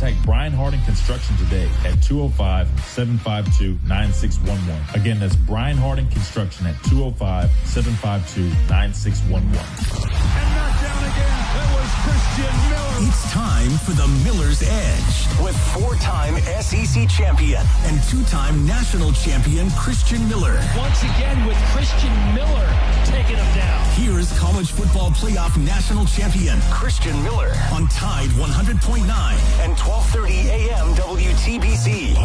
Contact Brian Harding Construction today at 205-752-9611. Again, that's Brian Harding Construction at 205-752-9611. And knocked down again. That was Christian Miller. It's time for the Miller's Edge with four-time SEC champion and two-time national champion Christian Miller. Once again with Christian Miller taking him down. Here is college football playoff national champion Christian Miller on Tide 100.9 and 12:30 a.m. WTBC.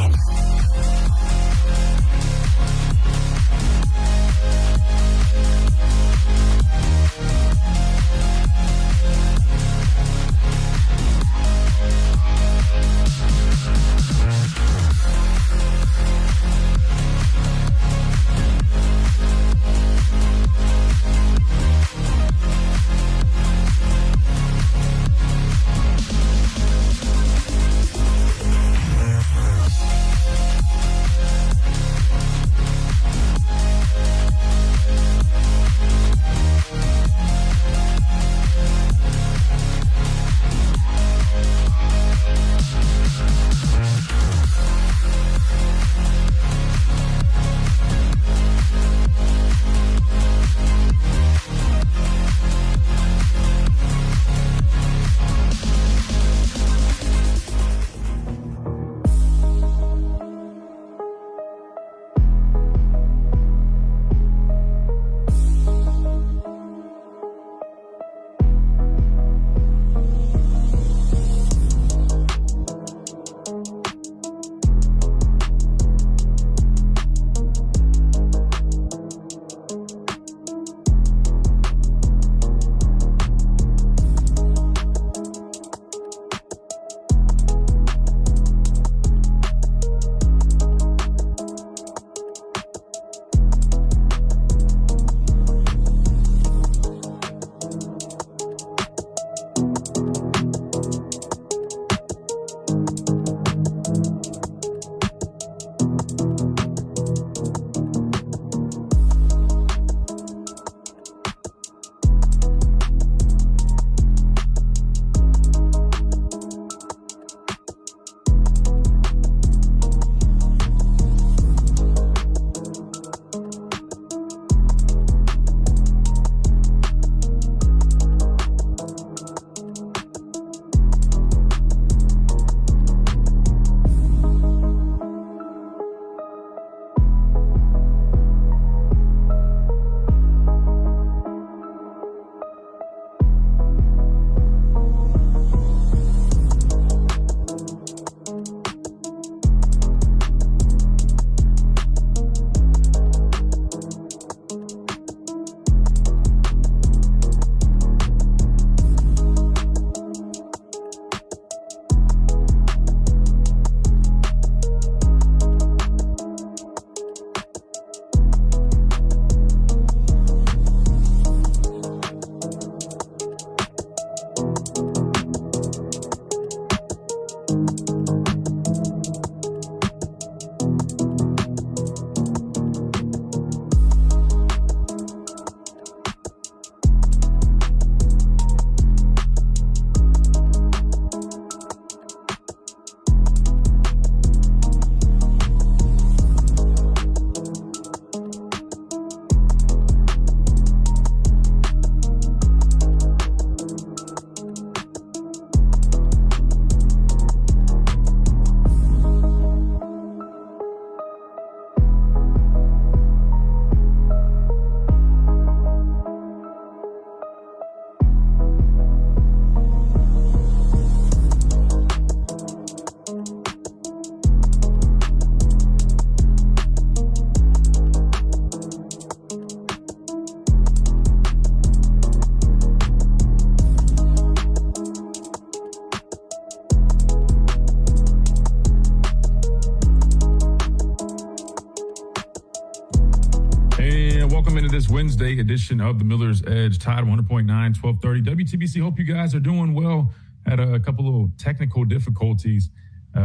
this Wednesday edition of the Miller's Edge, Tide 100.9, 1230. WTBC, hope you guys are doing well. Had a couple little technical difficulties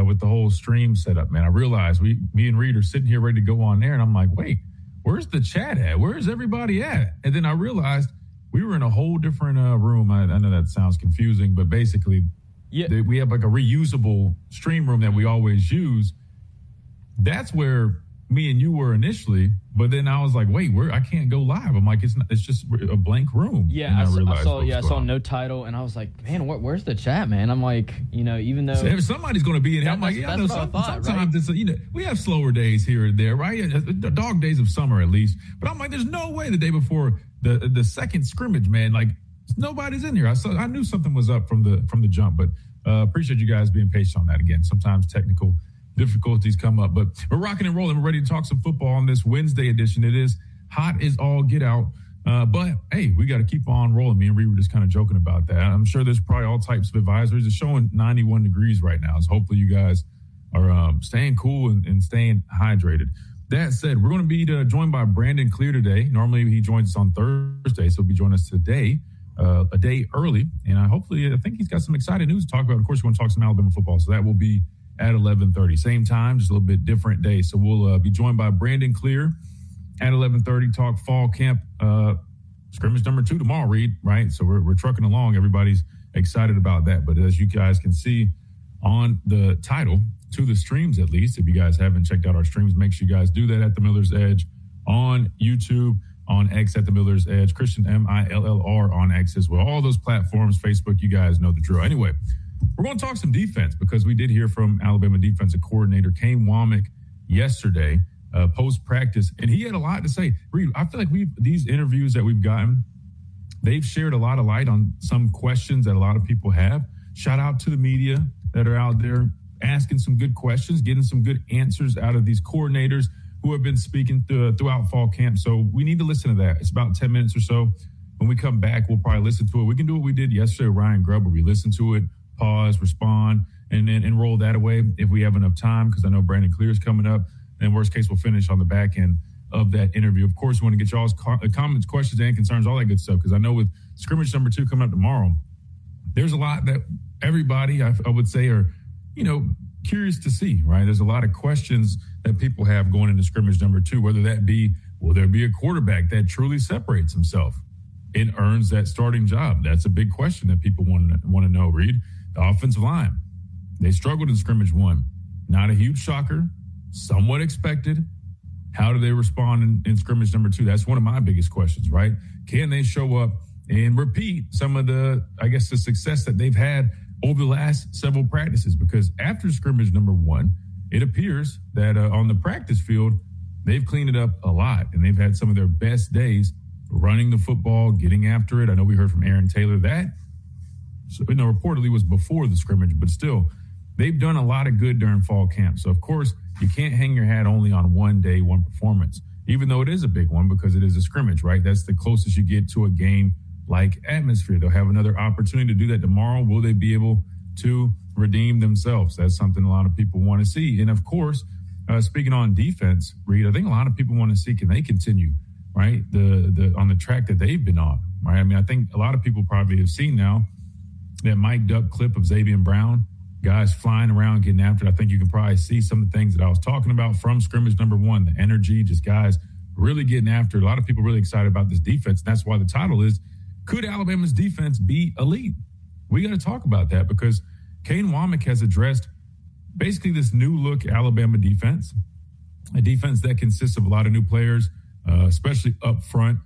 with the whole stream setup, man. I realized me and Reed are sitting here ready to go on there, and I'm like, wait, where's the chat at? Where's everybody at? And then I realized we were in a whole different room. I know that sounds confusing, but basically Yeah. We have like a reusable stream room that we always use. That's where me and you were initially, but then I was like, wait, I can't go live. I'm like, it's just a blank room. Yeah, I saw no title, and I was like, man, where's the chat, man? I'm like, even though if somebody's going to be in here, I'm like, yeah, I know sometimes right? It's we have slower days here and there, right? The dog days of summer at least. But I'm like, there's no way the day before the second scrimmage, man, like nobody's in here. I knew something was up from the jump, but appreciate you guys being patient on that again. Sometimes technical difficulties come up, but we're rocking and rolling. We're ready to talk some football on this Wednesday edition. It is hot as all get out, but hey, we got to keep on rolling. Me and Reed were just kind of joking about that. I'm sure there's probably all types of advisories. It's showing 91 degrees right now, so hopefully you guys are staying cool and staying hydrated. That said, we're going to be joined by Brandon Clear today. Normally he joins us on Thursday, so he'll be joining us today a day early, and I think he's got some exciting news to talk about. Of course, we're going to talk some Alabama football, so that will be at 11:30. Same time, just a little bit different day. So we'll be joined by Brandon Clear at 11:30. Talk fall camp scrimmage number 2 tomorrow, Reed, right? So we're trucking along. Everybody's excited about that. But as you guys can see on the title, to the streams at least, if you guys haven't checked out our streams, make sure you guys do that at The Miller's Edge on YouTube, on X at The Miller's Edge, Christian MILLR on X as well. All those platforms, Facebook, you guys know the drill. Anyway, we're going to talk some defense because we did hear from Alabama defensive coordinator Kane Womack yesterday, post-practice, and he had a lot to say. Reed, I feel like these interviews that we've gotten, they've shared a lot of light on some questions that a lot of people have. Shout out to the media that are out there asking some good questions, getting some good answers out of these coordinators who have been speaking throughout fall camp. So we need to listen to that. It's about 10 minutes or so. When we come back, we'll probably listen to it. We can do what we did yesterday with Ryan Grubb, where we listen to it, pause, respond, and then roll that away if we have enough time, because I know Brandon Clear is coming up. And worst case, we'll finish on the back end of that interview. Of course, we want to get y'all's comments, questions, and concerns, all that good stuff, because I know with scrimmage number 2 coming up tomorrow, there's a lot that everybody, I would say, are, curious to see, right? There's a lot of questions that people have going into scrimmage number 2, whether that be, will there be a quarterback that truly separates himself and earns that starting job? That's a big question that people want to know, Reed. The offensive line, they struggled in scrimmage 1. Not a huge shocker, somewhat expected. How do they respond in scrimmage number 2? That's one of my biggest questions, right? Can they show up and repeat some of the success that they've had over the last several practices? Because after scrimmage number 1, it appears that on the practice field, they've cleaned it up a lot, and they've had some of their best days running the football, getting after it. I know we heard from Aaron Taylor that, reportedly was before the scrimmage, but still, they've done a lot of good during fall camp. So, of course, you can't hang your hat only on one day, one performance, even though it is a big one because it is a scrimmage, right? That's the closest you get to a game-like atmosphere. They'll have another opportunity to do that tomorrow. Will they be able to redeem themselves? That's something a lot of people want to see. And, of course, speaking on defense, Reed, I think a lot of people want to see, can they continue, right, on the track that they've been on, right? I mean, I think a lot of people probably have seen now that mic'd up clip of Xavier Brown, guys flying around, getting after it. I think you can probably see some of the things that I was talking about from scrimmage number 1, the energy, just guys really getting after it. A lot of people really excited about this defense. And that's why the title is, could Alabama's defense be elite? We got to talk about that because Kane Womack has addressed basically this new look Alabama defense, a defense that consists of a lot of new players, especially up front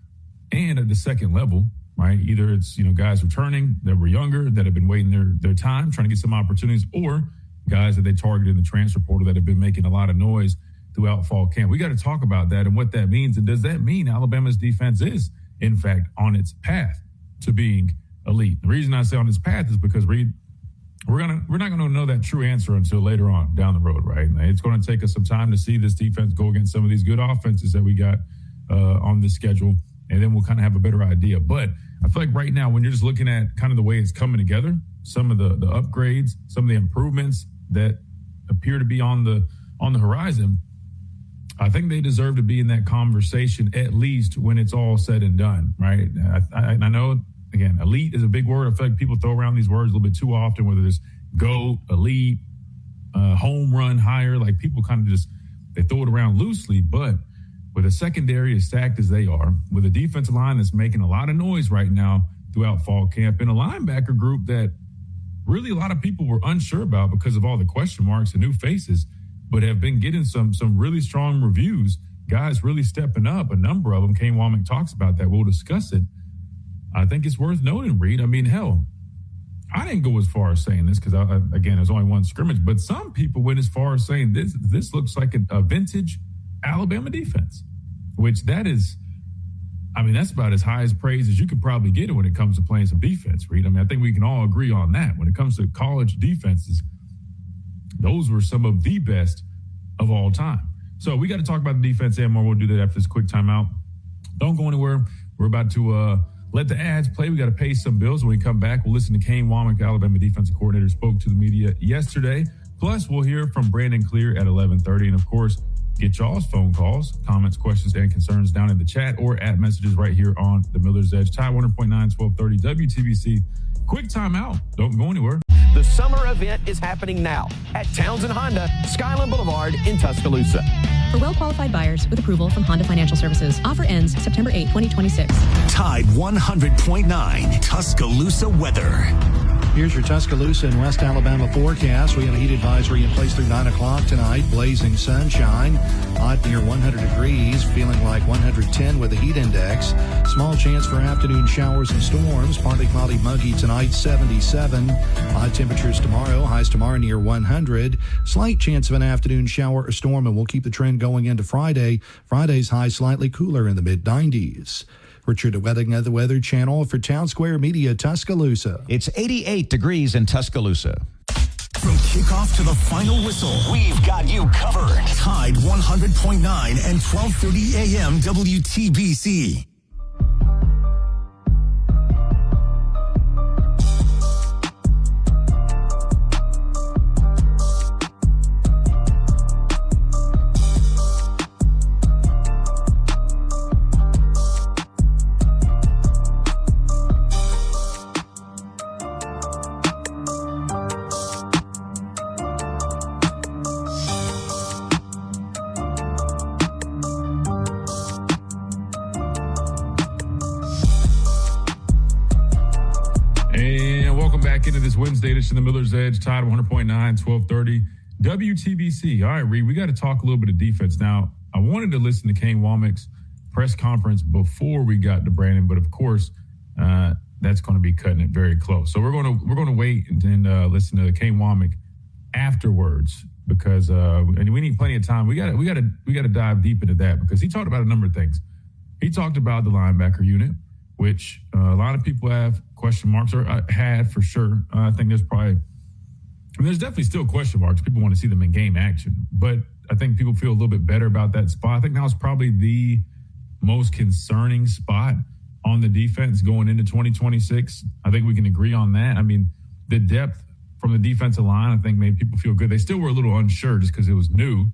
and at the second level. Right? Either it's, guys returning that were younger, that have been waiting their time, trying to get some opportunities, or guys that they targeted in the transfer portal that have been making a lot of noise throughout fall camp. We got to talk about that and what that means. And does that mean Alabama's defense is, in fact, on its path to being elite? The reason I say on its path is because, Reed, we're not going to know that true answer until later on down the road, right? It's going to take us some time to see this defense go against some of these good offenses that we got on this schedule. And then we'll kind of have a better idea. But I feel like right now, when you're just looking at kind of the way it's coming together, some of the upgrades, some of the improvements that appear to be on the horizon, I think they deserve to be in that conversation, at least when it's all said and done, right? I know, again, elite is a big word. I feel like people throw around these words a little bit too often, whether it's GOAT, elite, home run, higher. Like people kind of they throw it around loosely, but with a secondary as stacked as they are, with a defensive line that's making a lot of noise right now throughout fall camp, and a linebacker group that really a lot of people were unsure about because of all the question marks and new faces, but have been getting some really strong reviews. Guys really stepping up. A number of them. Kane Womack talks about that. We'll discuss it. I think it's worth noting, Reed. I mean, hell, I didn't go as far as saying this because, again, there's only one scrimmage, but some people went as far as saying this looks like a vintage Alabama defense, which that is, I mean, that's about as high as praise as you could probably get when it comes to playing some defense, Reed. I mean, I think we can all agree on that. When it comes to college defenses, those were some of the best of all time. So we got to talk about the defense and more. We'll do that after this quick timeout. Don't go anywhere. We're about to let the ads play. We got to pay some bills. When we come back, we'll listen to Kane Womack, Alabama defensive coordinator, spoke to the media yesterday. Plus, we'll hear from Brandon Clear at 11:30. And, of course, get y'all's phone calls, comments, questions, and concerns down in the chat or at messages right here on the Miller's Edge. Tide 100.9, 1230 WTBC. Quick timeout. Don't go anywhere. The summer event is happening now at Townsend Honda, Skyland Boulevard in Tuscaloosa. For well-qualified buyers with approval from Honda Financial Services. Offer ends September 8, 2026. Tide 100.9 Tuscaloosa weather. Here's your Tuscaloosa and West Alabama forecast. We have a heat advisory in place through 9 o'clock tonight. Blazing sunshine. Hot near 100 degrees. Feeling like 110 with a heat index. Small chance for afternoon showers and storms. Partly cloudy, muggy tonight, 77. High temperatures tomorrow. Highs tomorrow near 100. Slight chance of an afternoon shower or storm, and we'll keep the trend going into Friday. Friday's high slightly cooler in the mid-90s. Richard Wedding of the Weather Channel for Town Square Media, Tuscaloosa. It's 88 degrees in Tuscaloosa. From kickoff to the final whistle, we've got you covered. Tide 100.9 and 1230 AM WTBC. Into this Wednesday edition of the Miller's Edge, Tide 100.9, 1230 WTBC. All right, Reed, we got to talk a little bit of defense. Now, I wanted to listen to Kane Womack's press conference before we got to Brandon, but of course, that's going to be cutting it very close. So we're going to wait and listen to Kane Womack afterwards because and we need plenty of time. We got to dive deep into that because he talked about a number of things. He talked about the linebacker unit, which a lot of people have question marks, or had for sure. I think there's definitely still question marks. People want to see them in game action, but I think people feel a little bit better about that spot. I think that was probably the most concerning spot on the defense going into 2026. I think we can agree on that. I mean, the depth from the defensive line, I think, made people feel good. They still were a little unsure just because it was new.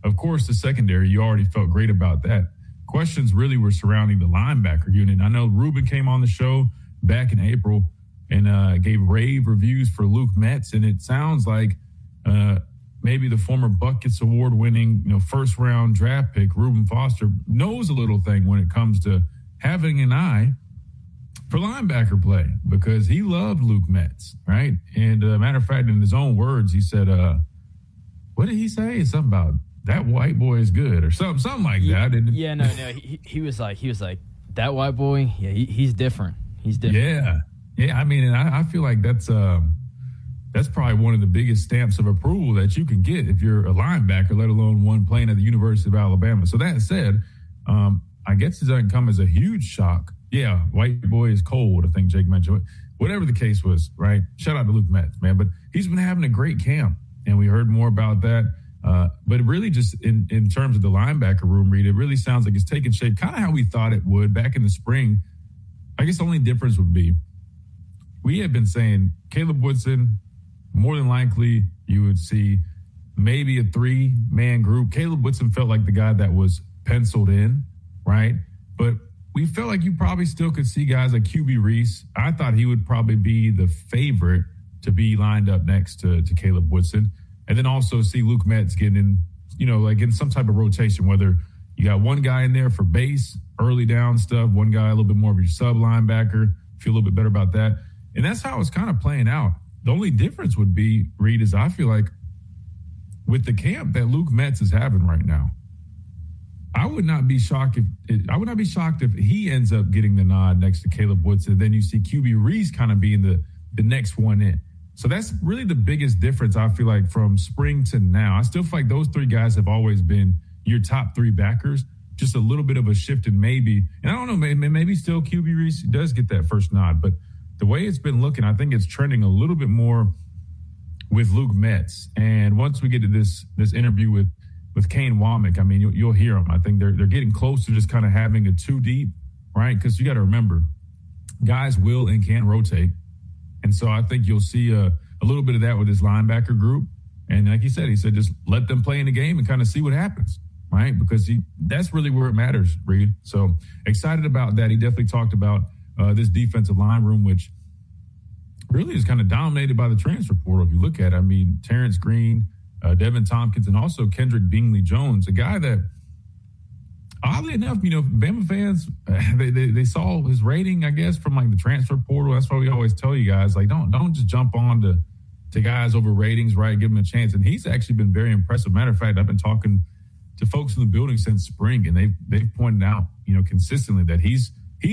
Of course, the secondary, you already felt great about that. Questions really were surrounding the linebacker unit. I know Ruben came on the show back in April and gave rave reviews for Luke Metz, and it sounds like maybe the former Buckets Award-winning, first-round draft pick Reuben Foster knows a little thing when it comes to having an eye for linebacker play because he loved Luke Metz, right? And matter of fact, in his own words, he said, what did he say? Something about that white boy is good or something like that. Yeah, no. He was like, that white boy, yeah, he's different. He's different. Yeah. I mean, and I feel like that's probably one of the biggest stamps of approval that you can get if you're a linebacker, let alone one playing at the University of Alabama. So that said, I guess it doesn't come as a huge shock. Yeah, white boy is cold, I think Jake mentioned. Whatever the case was, right? Shout out to Luke Metz, man. But he's been having a great camp, and we heard more about that. But really just in terms of the linebacker room, Reed, it really sounds like it's taking shape, kind of how we thought it would back in the spring. I guess the only difference would be we had been saying Caleb Woodson, more than likely you would see maybe a 3-man group. Caleb Woodson felt like the guy that was penciled in, right? But we felt like you probably still could see guys like QB Reese. I thought he would probably be the favorite to be lined up next to Caleb Woodson. And then also see Luke Metz getting in, like in some type of rotation, whether you got one guy in there for base, early down stuff, one guy a little bit more of your sub linebacker, feel a little bit better about that. And that's how it's kind of playing out. The only difference would be, Reed, is I feel like with the camp that Luke Metz is having right now, I would not be shocked if he ends up getting the nod next to Caleb Woodson. Then you see QB Reese kind of being the next one in. So that's really the biggest difference, I feel like, from spring to now. I still feel like those three guys have always been your top three backers. Just a little bit of a shift in maybe. And I don't know, maybe still QB Reese does get that first nod. But the way it's been looking, I think it's trending a little bit more with Luke Metz. And once we get to this interview with Kane Womack, I mean, you'll hear them. I think they're getting close to just kind of having a two deep, right? Because you got to remember, guys will and can rotate. And so I think you'll see a little bit of that with his linebacker group. And like he said, just let them play in the game and kind of see what happens, right? Because that's really where it matters, Reed. So excited about that. He definitely talked about this defensive line room, which really is kind of dominated by the transfer portal. If you look at it, I mean, Terrence Green, Devin Tompkins, and also Kendrick Bingley-Jones, a guy that, oddly enough, Bama fans, they saw his rating, I guess, from like the transfer portal. That's why we always tell you guys, like, don't just jump on to guys over ratings, right? Give him a chance. And he's actually been very impressive. Matter of fact, I've been talking to folks in the building since spring, and they've pointed out, consistently that he's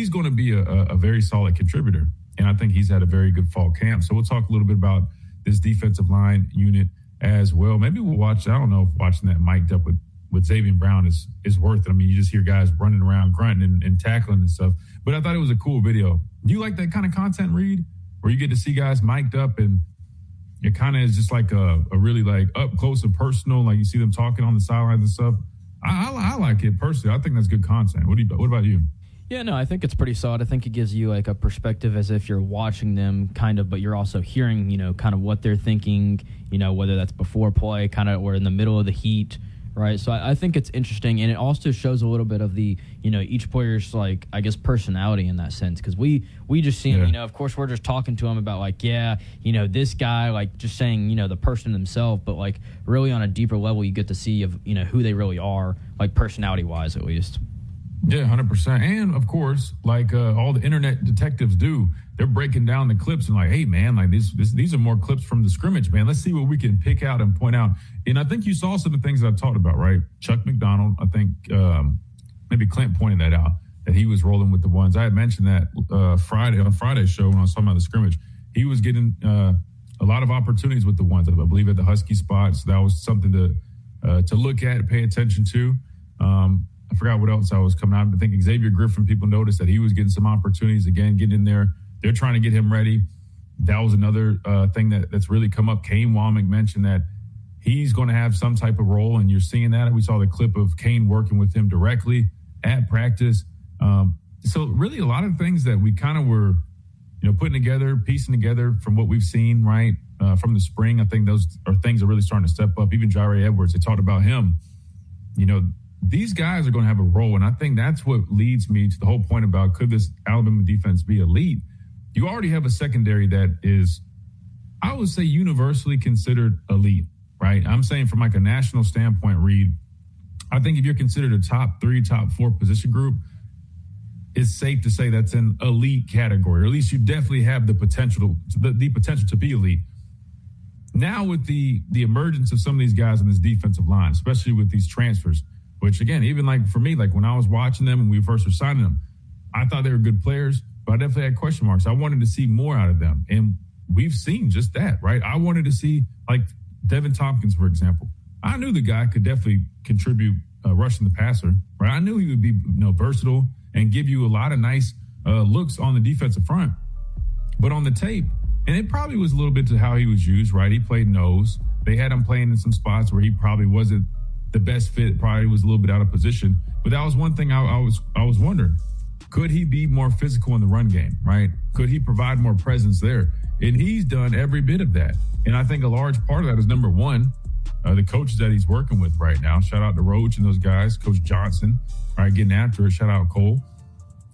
going to be a very solid contributor. And I think he's had a very good fall camp. So we'll talk a little bit about this defensive line unit as well. Maybe we'll watch, I don't know if watching that mic'd up with Xavier Brown is worth it. I mean, you just hear guys running around, grunting and tackling and stuff. But I thought it was a cool video. Do you like that kind of content, Reed, where you get to see guys mic'd up and it kind of is just like a really like up close and personal, like you see them talking on the sidelines and stuff? I like it personally. I think that's good content. What about you? Yeah, no, I think it's pretty solid. I think it gives you like a perspective as if you're watching them kind of, but you're also hearing, kind of what they're thinking, whether that's before play kind of or in the middle of the heat, right? So I think it's interesting. And it also shows a little bit of the, each player's like, I guess, personality in that sense. Because we just see him, of course, we're just talking to him about like, this guy, like just saying, the person themselves. But like really on a deeper level, you get to see of, who they really are, like personality-wise at least. Yeah, 100%. And, of course, like all the internet detectives do, they're breaking down the clips and like, hey, man, like these are more clips from the scrimmage, man. Let's see what we can pick out and point out. And I think you saw some of the things that I talked about, right? Chuck McDonald, I think maybe Clint pointed that out, that he was rolling with the ones. I had mentioned that on Friday's show when I was talking about the scrimmage. He was getting a lot of opportunities with the ones, I believe, at the Husky spot. So that was something to look at, pay attention to. I forgot what else I was coming out. I think Xavier Griffin, people noticed that he was getting some opportunities, again, getting in there. They're trying to get him ready. That was another thing that's really come up. Kane Womack mentioned that he's going to have some type of role, and you're seeing that. We saw the clip of Kane working with him directly at practice. So really a lot of things that we kind of were, putting together, piecing together from what we've seen, right, from the spring. I think those are things that are really starting to step up. Even Jaire Edwards, they talked about him. These guys are going to have a role, and I think that's what leads me to the whole point about could this Alabama defense be elite? You already have a secondary that is, I would say, universally considered elite, right? I'm saying from like a national standpoint, Reed, I think if you're considered a top 3, top 4 position group, it's safe to say that's an elite category, or at least you definitely have the potential to be elite. Now with the emergence of some of these guys on this defensive line, especially with these transfers, which, again, even like for me, like when I was watching them and we first were signing them, I thought they were good players, but I definitely had question marks. I wanted to see more out of them. And we've seen just that, right? I wanted to see, like, Devin Tompkins, for example. I knew the guy could definitely contribute rushing the passer, right? I knew he would be versatile and give you a lot of nice looks on the defensive front. But on the tape, and it probably was a little bit to how he was used, right? He played nose. They had him playing in some spots where he probably wasn't the best fit, probably was a little bit out of position. But that was one thing I was wondering. Could he be more physical in the run game, right? Could he provide more presence there? And he's done every bit of that. And I think a large part of that is, number one, the coaches that he's working with right now. Shout out to Roach and those guys, Coach Johnson, right, getting after it. Shout out Cole.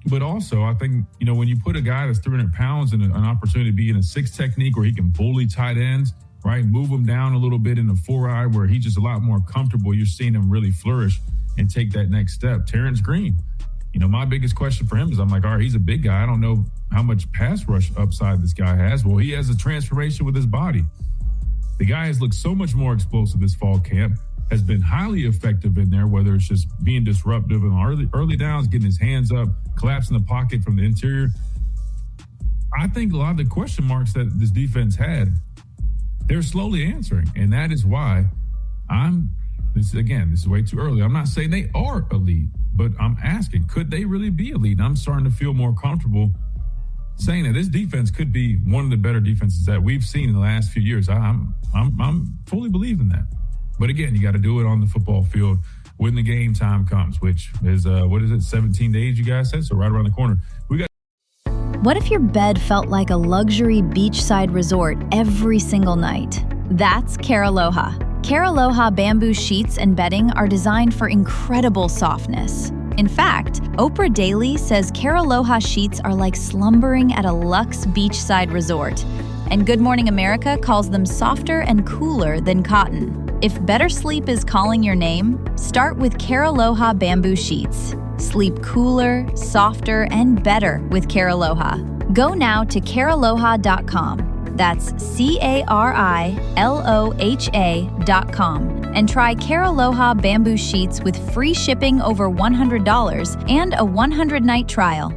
But also, I think, when you put a guy that's 300 pounds and an opportunity to be in a 6 technique where he can bully tight ends, right, move him down a little bit in the 4-eye where he's just a lot more comfortable, you're seeing him really flourish and take that next step. Terrence Green, my biggest question for him is I'm like, all right, he's a big guy. I don't know how much pass rush upside this guy has. Well, he has a transformation with his body. The guy has looked so much more explosive this fall camp, has been highly effective in there, whether it's just being disruptive in early downs, getting his hands up, collapsing the pocket from the interior. I think a lot of the question marks that this defense had, they're slowly answering. And that is why this is way too early. I'm not saying they are elite, but I'm asking, could they really be elite? And I'm starting to feel more comfortable saying that this defense could be one of the better defenses that we've seen in the last few years. I'm fully believing that. But again, you got to do it on the football field when the game time comes, which is, 17 days, you guys said? So right around the corner. What if your bed felt like a luxury beachside resort every single night? That's Care Aloha. Care Aloha bamboo sheets and bedding are designed for incredible softness. In fact, Oprah Daily says Care Aloha sheets are like slumbering at a luxe beachside resort. And Good Morning America calls them softer and cooler than cotton. If better sleep is calling your name, start with Care Aloha bamboo sheets. Sleep cooler, softer, and better with Care Aloha. Go now to carealoha.com. That's CARILOHA.com and try Care Aloha bamboo sheets with free shipping over $100 and a 100-night trial.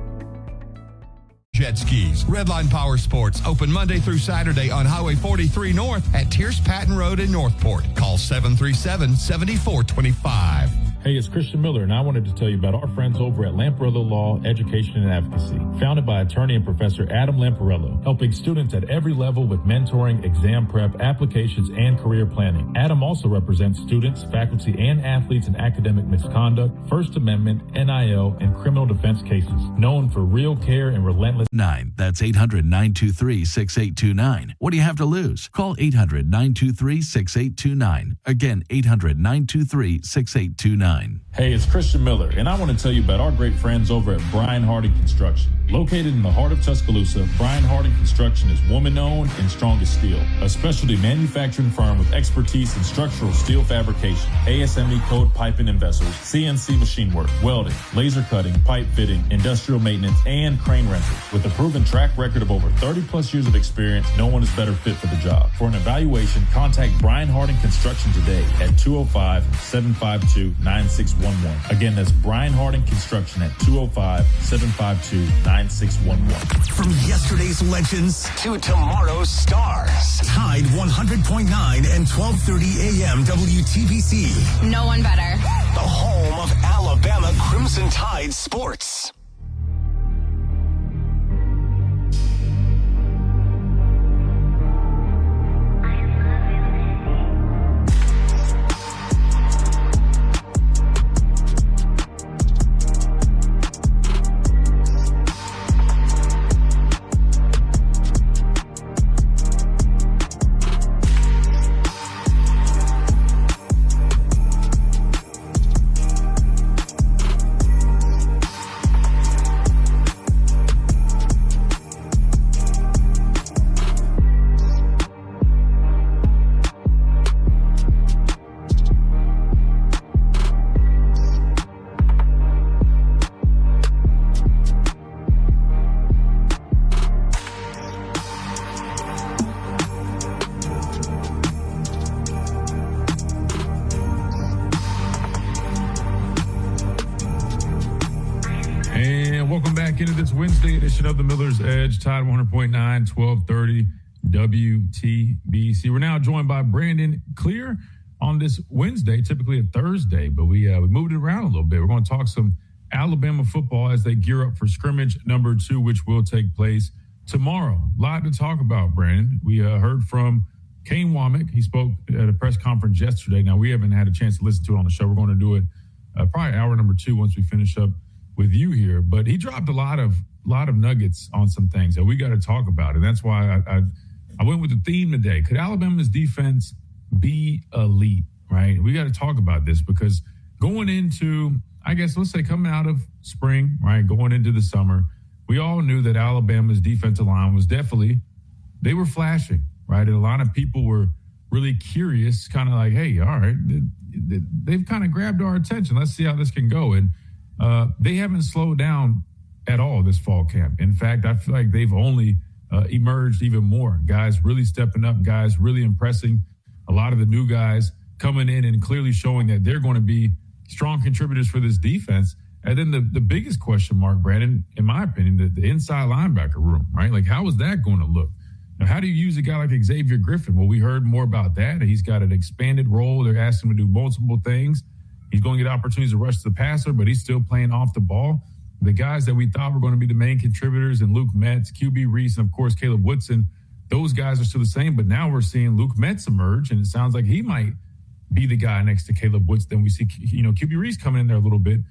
Jet skis. Redline Power Sports, open Monday through Saturday on Highway 43 North at Tierce Patton Road in Northport. Call 737-7425. Hey, it's Christian Miller, and I wanted to tell you about our friends over at Lamparello Law Education and Advocacy, founded by attorney and professor Adam Lamparello, helping students at every level with mentoring, exam prep, applications, and career planning. Adam also represents students, faculty, and athletes in academic misconduct, First Amendment, NIL, and criminal defense cases. Known for real care and relentless. That's 800-923-6829. What do you have to lose? Call 800-923-6829. Again, 800-923-6829. Hey, it's Christian Miller, and I want to tell you about our great friends over at Brian Harding Construction. Located in the heart of Tuscaloosa, Brian Harding Construction is woman-owned and strong as steel, a specialty manufacturing firm with expertise in structural steel fabrication, ASME code piping and vessels, CNC machine work, welding, laser cutting, pipe fitting, industrial maintenance, and crane rentals. With a proven track record of over 30-plus years of experience, no one is better fit for the job. For an evaluation, contact Brian Harding Construction today at 205-752-9611. Again, that's Brian Harding Construction at 205-752-9611. From yesterday's legends to tomorrow's stars. Tide 100.9 and 12:30 a.m. WTBC. No one better. The home of Alabama Crimson Tide sports. Into this Wednesday edition of the Miller's Edge, Tide 100.9, 1230 WTBC. We're now joined by Brandon Clear on this Wednesday, typically a Thursday, but we moved it around a little bit. We're going to talk some Alabama football as they gear up for scrimmage number 2, which will take place tomorrow. A lot to talk about, Brandon. We heard from Kane Womack. He spoke at a press conference yesterday. Now, we haven't had a chance to listen to it on the show. We're going to do it probably hour number 2 once we finish up with you here, but he dropped a lot of nuggets on some things that we got to talk about, and that's why I went with the theme today. Could Alabama's defense be elite? Right, we got to talk about this because going into, I guess, let's say coming out of spring, right, going into the summer, we all knew that Alabama's defensive line was definitely, they were flashing, right, and a lot of people were really curious, kind of like, hey, all right, they've kind of grabbed our attention. Let's see how this can go, and they haven't slowed down at all this fall camp. In fact, I feel like they've only emerged even more. Guys really stepping up, guys really impressing. A lot of the new guys coming in and clearly showing that they're going to be strong contributors for this defense. And then the biggest question mark, Brandon, in my opinion, the inside linebacker room, right? Like, how is that going to look? Now, how do you use a guy like Xavier Griffin? Well, we heard more about that. He's got an expanded role. They're asking him to do multiple things. He's going to get opportunities to rush the passer, but he's still playing off the ball. The guys that we thought were going to be the main contributors, and Luke Metz, QB Reese, and of course Caleb Woodson, those guys are still the same. But now we're seeing Luke Metz emerge, and it sounds like he might be the guy next to Caleb Woodson. Then we see, QB Reese coming in there a little bit.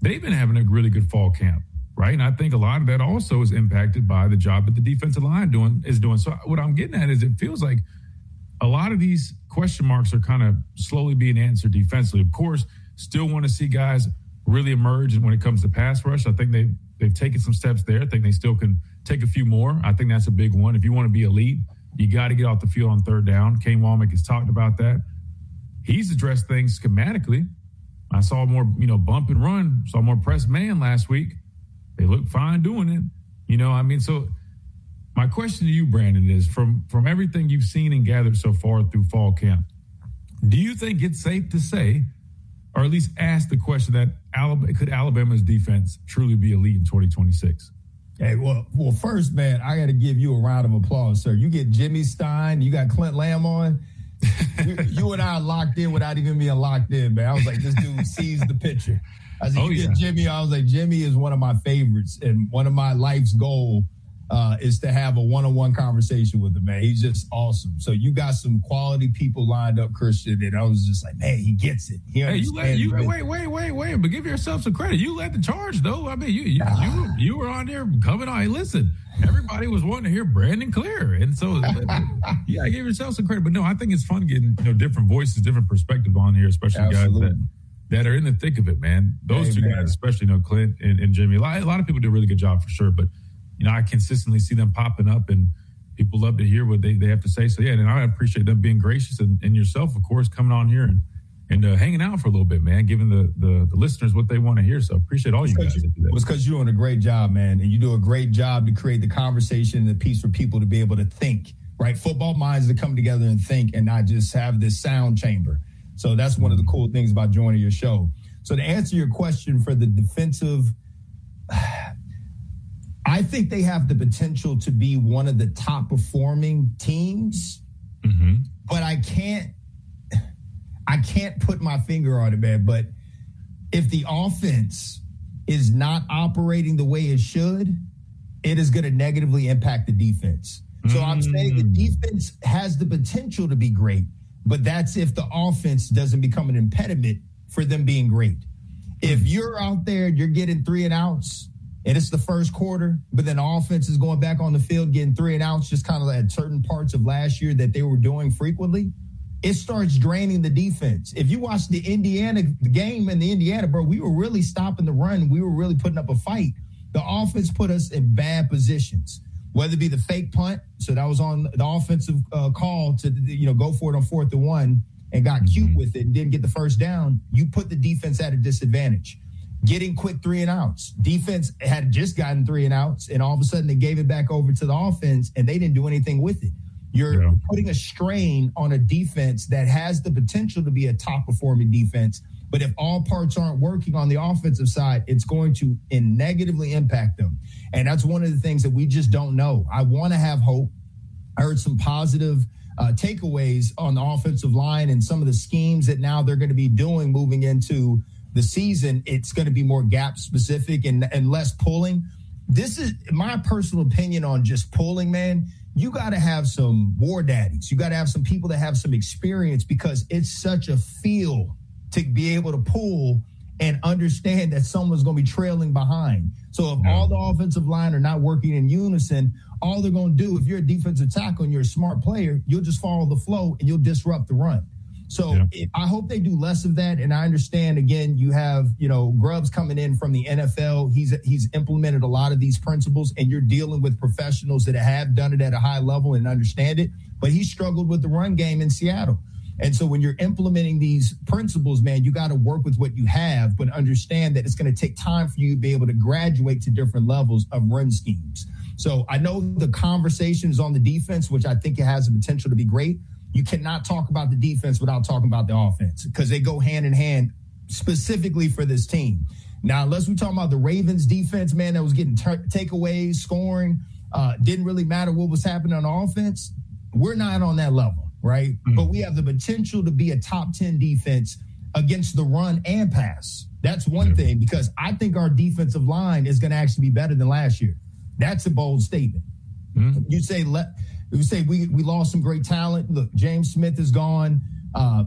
They've been having a really good fall camp, right? And I think a lot of that also is impacted by the job that the defensive line is doing. So what I'm getting at is it feels like a lot of these question marks are kind of slowly being answered defensively. Of course, still want to see guys really emerge when it comes to pass rush. I think they've taken some steps there. I think they still can take a few more. I think that's a big one. If you want to be elite, you got to get off the field on third down. Kane Womack has talked about that. He's addressed things schematically. I saw more, bump and run, saw more press man last week. They look fine doing it. So my question to you, Brandon, is from everything you've seen and gathered so far through fall camp, do you think it's safe to say, or at least ask the question, that could Alabama's defense truly be elite in 2026? Hey, well, first, man, I got to give you a round of applause, sir. You get Jimmy Stein, you got Clint Lamb on. you and I are locked in without even being locked in, man. I was like, this dude sees the picture. I said, get Jimmy. I was like, Jimmy is one of my favorites, and one of my life's goal is to have a one-on-one conversation with him, man. He's just awesome. So you got some quality people lined up, Christian, and I was just like, man, he gets it. Wait, but give yourself some credit. You led the charge, though. I mean, you were on there coming on. Hey, listen, everybody was wanting to hear Brandon Clear, and so give yourself some credit. But no, I think it's fun getting different voices, different perspective on here, especially Absolutely. guys that are in the thick of it, man. Those two guys, especially Clint and Jimmy. A lot of people do a really good job for sure, but I consistently see them popping up, and people love to hear what they have to say. So, yeah, and I appreciate them being gracious, and yourself, of course, coming on here and hanging out for a little bit, man, giving the listeners what they want to hear. So appreciate all you guys that do that. It's because you're doing a great job, man, and you do a great job to create the conversation and the piece for people to be able to think, right? Football minds to come together and think and not just have this sound chamber. So that's one of the cool things about joining your show. So to answer your question for the defensive, I think they have the potential to be one of the top performing teams, but I can't put my finger on it, man. But if the offense is not operating the way it should, it is going to negatively impact the defense. So I'm saying the defense has the potential to be great, but that's if the offense doesn't become an impediment for them being great. If you're out there and you're getting 3 and outs, and it's the first quarter, but then the offense is going back on the field, getting 3 and outs, just kind of at certain parts of last year that they were doing frequently, it starts draining the defense. If you watch the game in the Indiana, bro, we were really stopping the run. We were really putting up a fight. The offense put us in bad positions, whether it be the fake punt. So that was on the offensive call to, go for it on 4th and 1 and got cute with it and didn't get the first down. You put the defense at a disadvantage. Getting quick 3 and outs. Defense had just gotten 3 and outs, and all of a sudden they gave it back over to the offense, and they didn't do anything with it. You're putting a strain on a defense that has the potential to be a top-performing defense, but if all parts aren't working on the offensive side, it's going to negatively impact them. And that's one of the things that we just don't know. I want to have hope. I heard some positive takeaways on the offensive line and some of the schemes that now they're going to be doing moving into the season. It's going to be more gap specific and less pulling. This is my personal opinion on just pulling, man. You got to have some war daddies. You got to have some people that have some experience, because it's such a feel to be able to pull and understand that someone's going to be trailing behind. So if all the offensive line are not working in unison, all they're going to do, if you're a defensive tackle and you're a smart player, you'll just follow the flow and you'll disrupt the run. So I hope they do less of that. And I understand, again, you have, Grubbs coming in from the NFL. He's implemented a lot of these principles, and you're dealing with professionals that have done it at a high level and understand it. But he struggled with the run game in Seattle. And so when you're implementing these principles, man, you got to work with what you have, but understand that it's going to take time for you to be able to graduate to different levels of run schemes. So I know the conversation is on the defense, which I think it has the potential to be great. You cannot talk about the defense without talking about the offense because they go hand in hand specifically for this team. Now, unless we talk about the Ravens defense, man, that was getting takeaways, scoring, didn't really matter what was happening on offense. We're not on that level, right? Mm-hmm. But we have the potential to be a top 10 defense against the run and pass. That's one thing, because I think our defensive line is going to actually be better than last year. That's a bold statement. Mm-hmm. You say we lost some great talent. Look, James Smith is gone.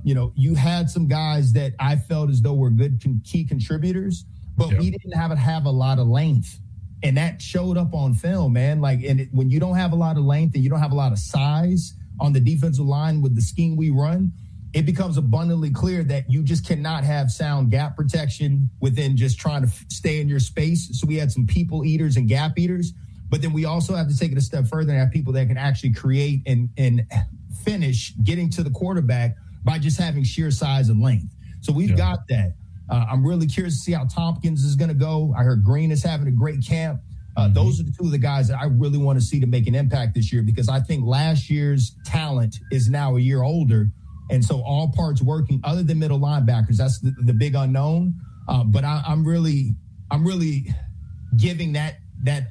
You had some guys that I felt as though were good key contributors, but we didn't have a lot of length. And that showed up on film, man. When you don't have a lot of length and you don't have a lot of size on the defensive line with the scheme we run, it becomes abundantly clear that you just cannot have sound gap protection within just trying to stay in your space. So we had some people eaters and gap eaters, but then we also have to take it a step further and have people that can actually create and finish getting to the quarterback by just having sheer size and length. So we've got that. I'm really curious to see how Tompkins is going to go. I heard Green is having a great camp. Those are the two of the guys that I really want to see to make an impact this year, because I think last year's talent is now a year older. And so all parts working other than middle linebackers, that's the big unknown. But I'm really giving that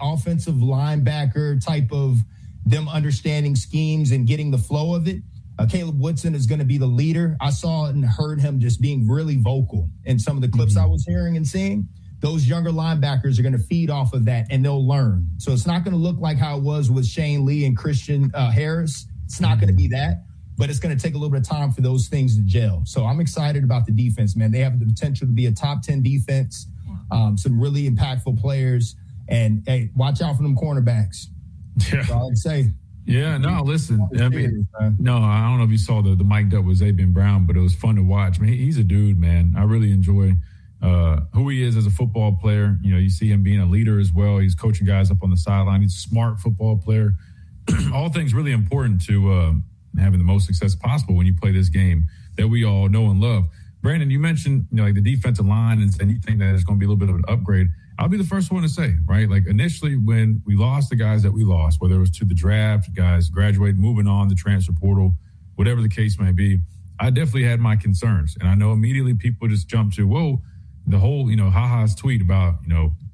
offensive linebacker type of them understanding schemes and getting the flow of it. Caleb Woodson is going to be the leader. I saw and heard him just being really vocal in some of the clips I was hearing and seeing. Those younger linebackers are going to feed off of that, and they'll learn. So it's not going to look like how it was with Shane Lee and Christian Harris. It's not going to be that, but it's going to take a little bit of time for those things to gel. So I'm excited about the defense, man. They have the potential to be a top 10 defense, some really impactful players, and, hey, watch out for them cornerbacks. Yeah. That's all I'd say. Yeah, no, listen. I mean, no, I don't know if you saw the mic'd up with Zabian Brown, but it was fun to watch. I mean, he's a dude, man. I really enjoy who he is as a football player. You see him being a leader as well. He's coaching guys up on the sideline. He's a smart football player. All things really important to having the most success possible when you play this game that we all know and love. Brandon, you mentioned like the defensive line, and you think that it's going to be a little bit of an upgrade. I'll be the first one to say, right? Like initially when we lost the guys that we lost, whether it was to the draft, guys graduating, moving on, the transfer portal, whatever the case may be, I definitely had my concerns. And I know immediately people just jump to, whoa, the whole, Ha-Ha's tweet about,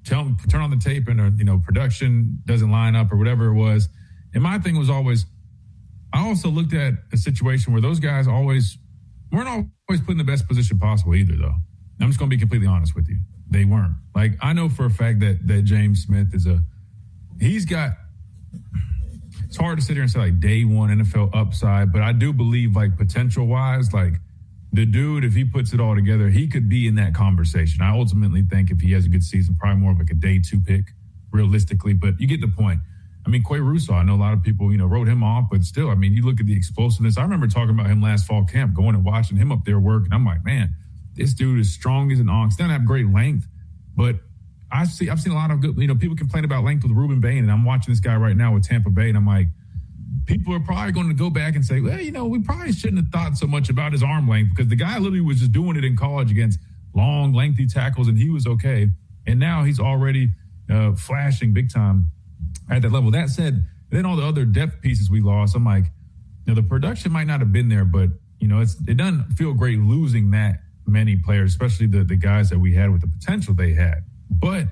turn on the tape and, production doesn't line up or whatever it was. And my thing was always, I also looked at a situation where those guys weren't always put in the best position possible either, though. I'm just going to be completely honest with you. They weren't. Like, I know for a fact that James Smith it's hard to sit here and say like day one NFL upside, but I do believe like potential wise, like the dude, if he puts it all together, he could be in that conversation. I ultimately think if he has a good season, probably more of like a day two pick realistically, but you get the point. I mean, Quay Russo, I know a lot of people, wrote him off, but still, I mean, you look at the explosiveness. I remember talking about him last fall camp, going and watching him up there work, and I'm like, man, this dude is strong as an ox. Doesn't have great length, but I've seen a lot of good, people complain about length with Ruben Bain, and I'm watching this guy right now with Tampa Bay, and I'm like, people are probably going to go back and say, well, we probably shouldn't have thought so much about his arm length, because the guy literally was just doing it in college against long, lengthy tackles, and he was okay. And now he's already flashing big time at that level. That said, then all the other depth pieces we lost, I'm like, the production might not have been there, but, it doesn't feel great losing that many players, especially the guys that we had with the potential they had. But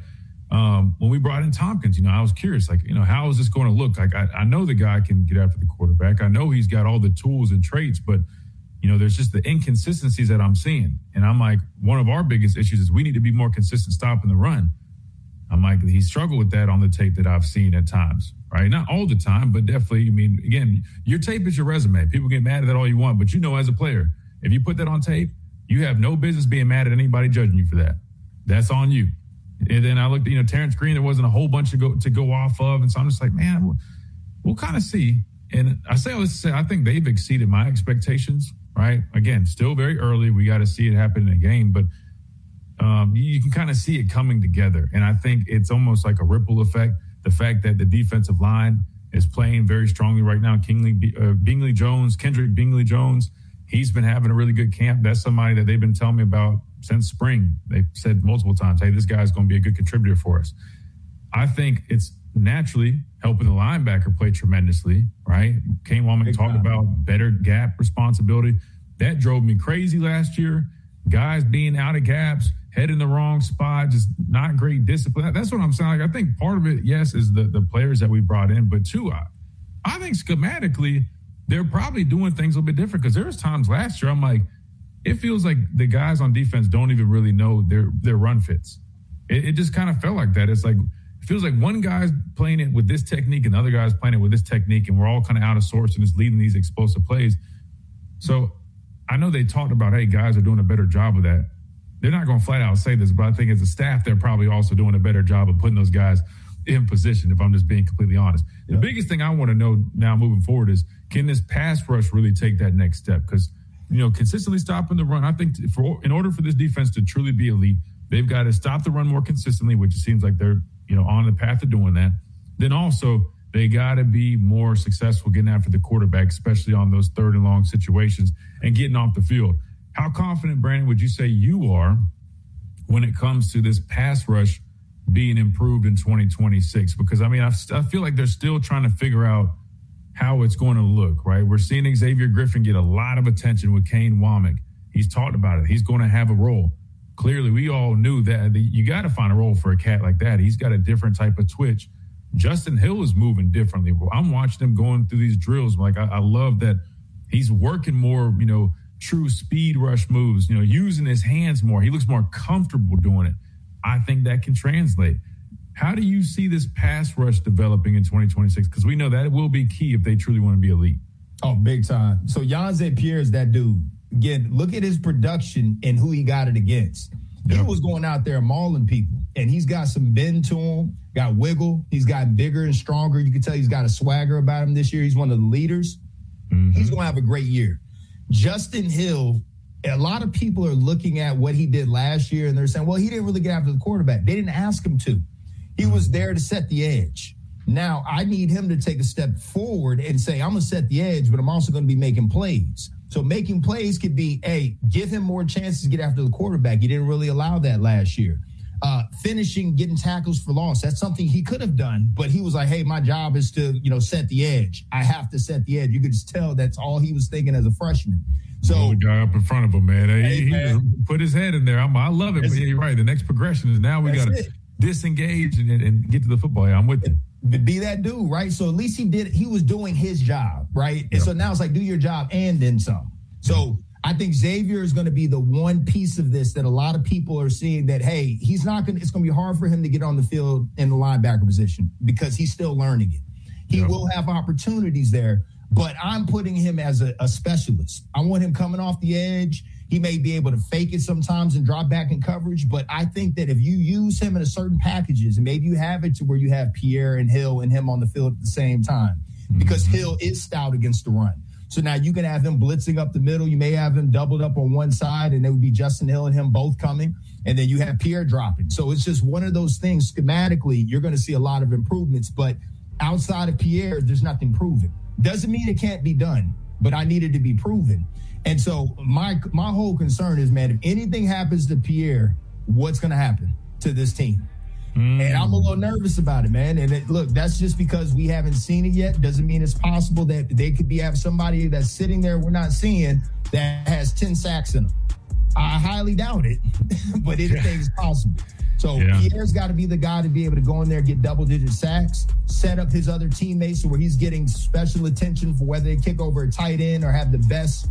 when we brought in Tompkins, I was curious, like, how is this going to look? Like, I know the guy can get after the quarterback. I know he's got all the tools and traits, but, there's just the inconsistencies that I'm seeing. And I'm like, one of our biggest issues is we need to be more consistent stopping the run. I'm like, he struggled with that on the tape that I've seen at times, right? Not all the time, but definitely, again, your tape is your resume. People get mad at that all you want, but as a player, if you put that on tape, you have no business being mad at anybody judging you for that. That's on you. And then I looked at, Terrence Green, there wasn't a whole bunch to go off of. And so I'm just like, man, we'll kind of see. And I say all this to say, I think they've exceeded my expectations, right? Again, still very early. We got to see it happen in a game, but you can kind of see it coming together. And I think it's almost like a ripple effect. The fact that the defensive line is playing very strongly right now. Kendrick Bingley Jones He's been having a really good camp. That's somebody that they've been telling me about since spring. They've said multiple times, hey, this guy's going to be a good contributor for us. I think it's naturally helping the linebacker play tremendously, right? Kane Womack talked about better gap responsibility. That drove me crazy last year. Guys being out of gaps, head in the wrong spot, just not great discipline. That's what I'm saying. Like, I think part of it, yes, is the players that we brought in. But two, I think schematically, they're probably doing things a little bit different, because there was times last year I'm like, it feels like the guys on defense don't even really know their run fits. It just kind of felt like that. It's like, it feels like one guy's playing it with this technique and the other guy's playing it with this technique, and we're all kind of out of sorts and it's leading these explosive plays. So I know they talked about, hey, guys are doing a better job of that. They're not going to flat out say this, but I think as a staff, they're probably also doing a better job of putting those guys in position, if I'm just being completely honest. The biggest thing I want to know now moving forward is, can this pass rush really take that next step? Because, consistently stopping the run, I think in order for this defense to truly be elite, they've got to stop the run more consistently, which it seems like they're, on the path of doing that. Then also, they got to be more successful getting after the quarterback, especially on those third and long situations and getting off the field. How confident, Brandon, would you say you are when it comes to this pass rush being improved in 2026? Because, I feel like they're still trying to figure out how it's going to look, right? We're seeing Xavier Griffin get a lot of attention with Kane Womack. He's talked about it. He's going to have a role. Clearly, we all knew that you got to find a role for a cat like that. He's got a different type of twitch. Justin Hill is moving differently. I'm watching him going through these drills. Like, I love that he's working more, true speed rush moves, using his hands more. He looks more comfortable doing it. I think that can translate. How do you see this pass rush developing in 2026? Because we know that it will be key if they truly want to be elite. Oh, big time. So Yanze Pierre is that dude. Again, look at his production and who he got it against. He was going out there mauling people, and he's got some bend to him, got wiggle. He's got bigger and stronger. You can tell he's got a swagger about him this year. He's one of the leaders. He's going to have a great year. Justin Hill, a lot of people are looking at what he did last year, and they're saying, well, he didn't really get after the quarterback. They didn't ask him to. He was there to set the edge. Now, I need him to take a step forward and say, I'm going to set the edge, but I'm also going to be making plays. So making plays could be, hey, give him more chances to get after the quarterback. He didn't really allow that last year. Finishing, getting tackles for loss. That's something he could have done, but he was like, hey, my job is to, set the edge. I have to set the edge. You could just tell that's all he was thinking as a freshman. So the guy up in front of him, man. He just put his head in there. I love it, but yeah, you're right. The next progression is now we got to disengage and get to the football. Yeah, I'm with you. Be that dude, right? So at least he was doing his job, right? And so now it's like, do your job and then some. So I think Xavier is going to be the one piece of this that a lot of people are seeing that, hey, it's going to be hard for him to get on the field in the linebacker position because he's still learning it. He will have opportunities there, but I'm putting him as a specialist. I want him coming off the edge. He may be able to fake it sometimes and drop back in coverage, but I think that if you use him in a certain packages, and maybe you have it to where you have Pierre and Hill and him on the field at the same time, because Hill is stout against the run. So now you can have him blitzing up the middle. You may have him doubled up on one side, and it would be Justin Hill and him both coming, and then you have Pierre dropping. So it's just one of those things. Schematically, you're going to see a lot of improvements, but outside of Pierre, there's nothing proven. Doesn't mean it can't be done, but I need it to be proven. And so my whole concern is, man, if anything happens to Pierre, what's going to happen to this team? And I'm a little nervous about it, man. And look, that's just because we haven't seen it yet. Doesn't mean it's possible that they could have somebody that's sitting there we're not seeing that has 10 sacks in them. I highly doubt it, but anything's possible. So Pierre's got to be the guy to be able to go in there, get double-digit sacks, set up his other teammates where he's getting special attention for whether they kick over a tight end or have the best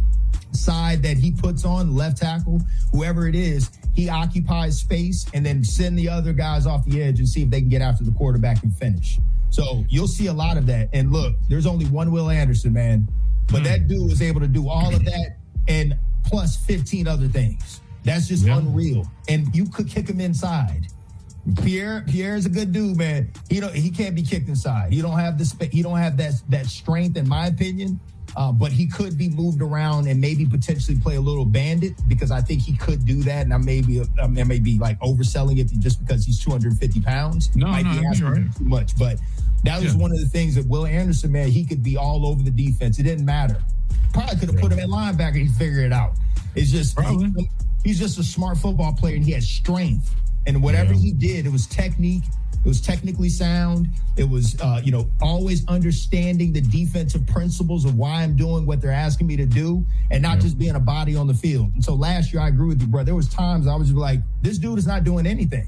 side that he puts on, left tackle, whoever it is, he occupies space, and then send the other guys off the edge and see if they can get after the quarterback and finish. So you'll see a lot of that. And look, there's only one Will Anderson, man. But that dude was able to do all of that and plus 15 other things. That's just unreal. And you could kick him inside. Pierre's a good dude, man. He can't be kicked inside. He don't have that strength, in my opinion. But he could be moved around and maybe potentially play a little bandit, because I think he could do that. And I may be like overselling it just because he's 250 pounds. Might be asking too much. But that was one of the things that Will Anderson, man, he could be all over the defense. It didn't matter. Probably could have put him at linebacker. He figured it out. It's just he's just a smart football player, and he has strength. And whatever he did, it was technique. It was technically sound. It was, always understanding the defensive principles of why I'm doing what they're asking me to do, and not just being a body on the field. And so last year, I agree with you, bro. There was times I was just like, this dude is not doing anything.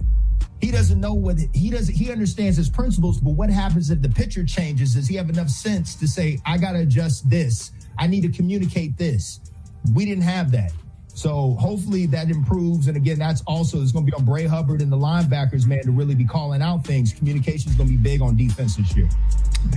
He doesn't know what he understands his principles, but what happens if the picture changes? Does he have enough sense to say, I got to adjust this? I need to communicate this. We didn't have that. So hopefully that improves. And again, that's also, it's going to be on Bray Hubbard and the linebackers, man, to really be calling out things. Communication is going to be big on defense this year.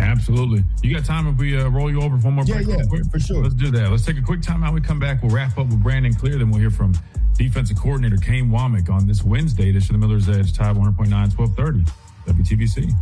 Absolutely. You got time if we roll you over for one more break? Yeah, for sure. Let's do that. Let's take a quick time out. We come back. We'll wrap up with Brandon Clear. Then we'll hear from defensive coordinator Kane Womack on this Wednesday edition of the Miller's Edge, Tide 100.9, 1230, WTBC.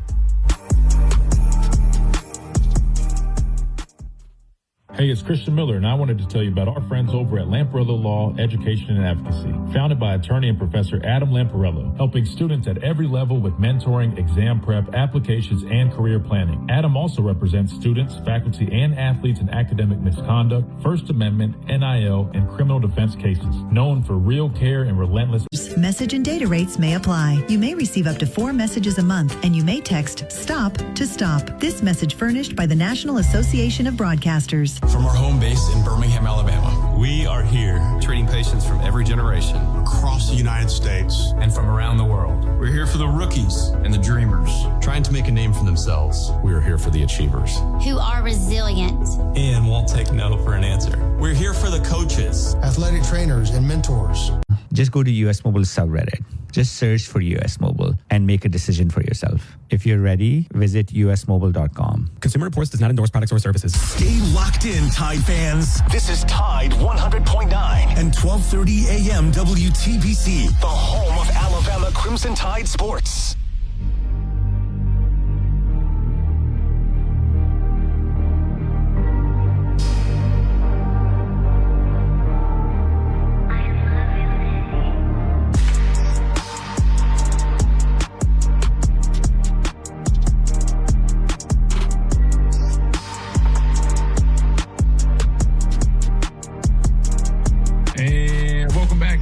Hey, it's Christian Miller, and I wanted to tell you about our friends over at Lamparello Law, Education and Advocacy, founded by attorney and professor Adam Lamparello, helping students at every level with mentoring, exam prep, applications, and career planning. Adam also represents students, faculty, and athletes in academic misconduct, First Amendment, NIL, and criminal defense cases, known for real care and relentless. Message and data rates may apply. You may receive up to 4 messages a month, and you may text STOP to STOP. This message furnished by the National Association of Broadcasters. From our home base in Birmingham, Alabama, we are here treating patients from every generation across the United States and from around the world. We're here for the rookies and the dreamers trying to make a name for themselves. We are here for the achievers who are resilient and won't take no for an answer. We're here for the coaches, athletic trainers, and mentors. Just go to US Mobile subreddit. Just search for US Mobile and make a decision for yourself. If you're ready, visit usmobile.com. Consumer Reports does not endorse products or services. Stay locked in, Tide fans. This is Tide 100.9 and 1230 AM WTBC, the home of Alabama Crimson Tide sports.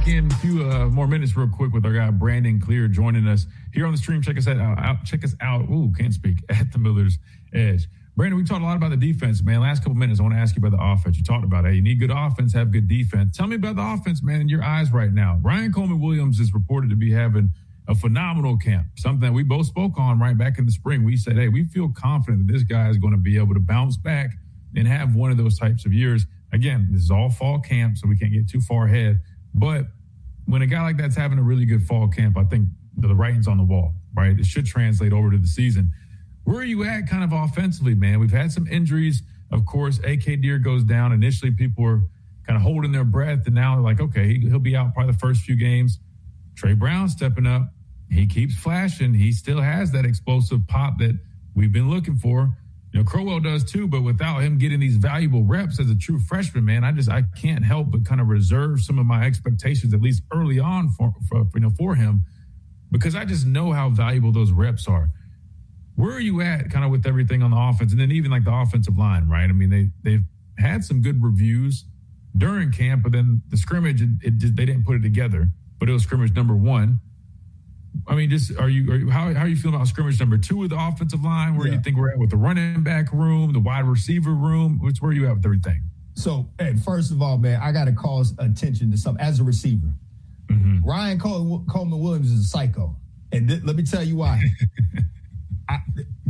In a few more minutes real quick with our guy Brandon Clear joining us here on the stream. Check us out. Ooh, can't speak, at the Miller's Edge. Brandon, we talked a lot about the defense, man. Last couple minutes, I want to ask you about the offense. You talked about, hey, you need good offense, have good defense. Tell me about the offense, man, in your eyes right now. Ryan Coleman-Williams is reported to be having a phenomenal camp, something that we both spoke on right back in the spring. We said, hey, we feel confident that this guy is going to be able to bounce back and have one of those types of years. Again, this is all fall camp, so we can't get too far ahead. But when a guy like that's having a really good fall camp, I think the writing's on the wall, right? It should translate over to the season. Where are you at kind of offensively, man? We've had some injuries. Of course, AK Deer goes down. Initially, people were kind of holding their breath, and now they're like, okay, he'll be out probably the first few games. Trey Brown stepping up. He keeps flashing. He still has that explosive pop that we've been looking for. You know, Crowell does too, but without him getting these valuable reps as a true freshman, man, I can't help but kind of reserve some of my expectations, at least early on for him, because I just know how valuable those reps are. Where are you at kind of with everything on the offense? And then even like the offensive line, right? I mean, they've had some good reviews during camp, but then the scrimmage, they didn't put it together, but it was scrimmage number 1. I mean, just how are you feeling about scrimmage number 2 of the offensive line? Where do you think we're at with the running back room, the wide receiver room? Where are you at with everything? So, hey, first of all, man, I got to call attention to something as a receiver. Mm-hmm. Ryan Coleman-Williams is a psycho. And let me tell you why.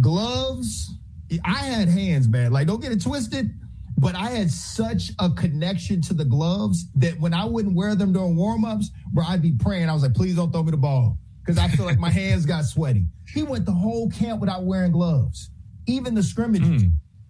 Gloves, I had hands, man. Like, don't get it twisted, but I had such a connection to the gloves that when I wouldn't wear them during warm-ups, bro, I'd be praying. I was like, please don't throw me the ball, because I feel like my hands got sweaty. He went the whole camp without wearing gloves. Even the scrimmages.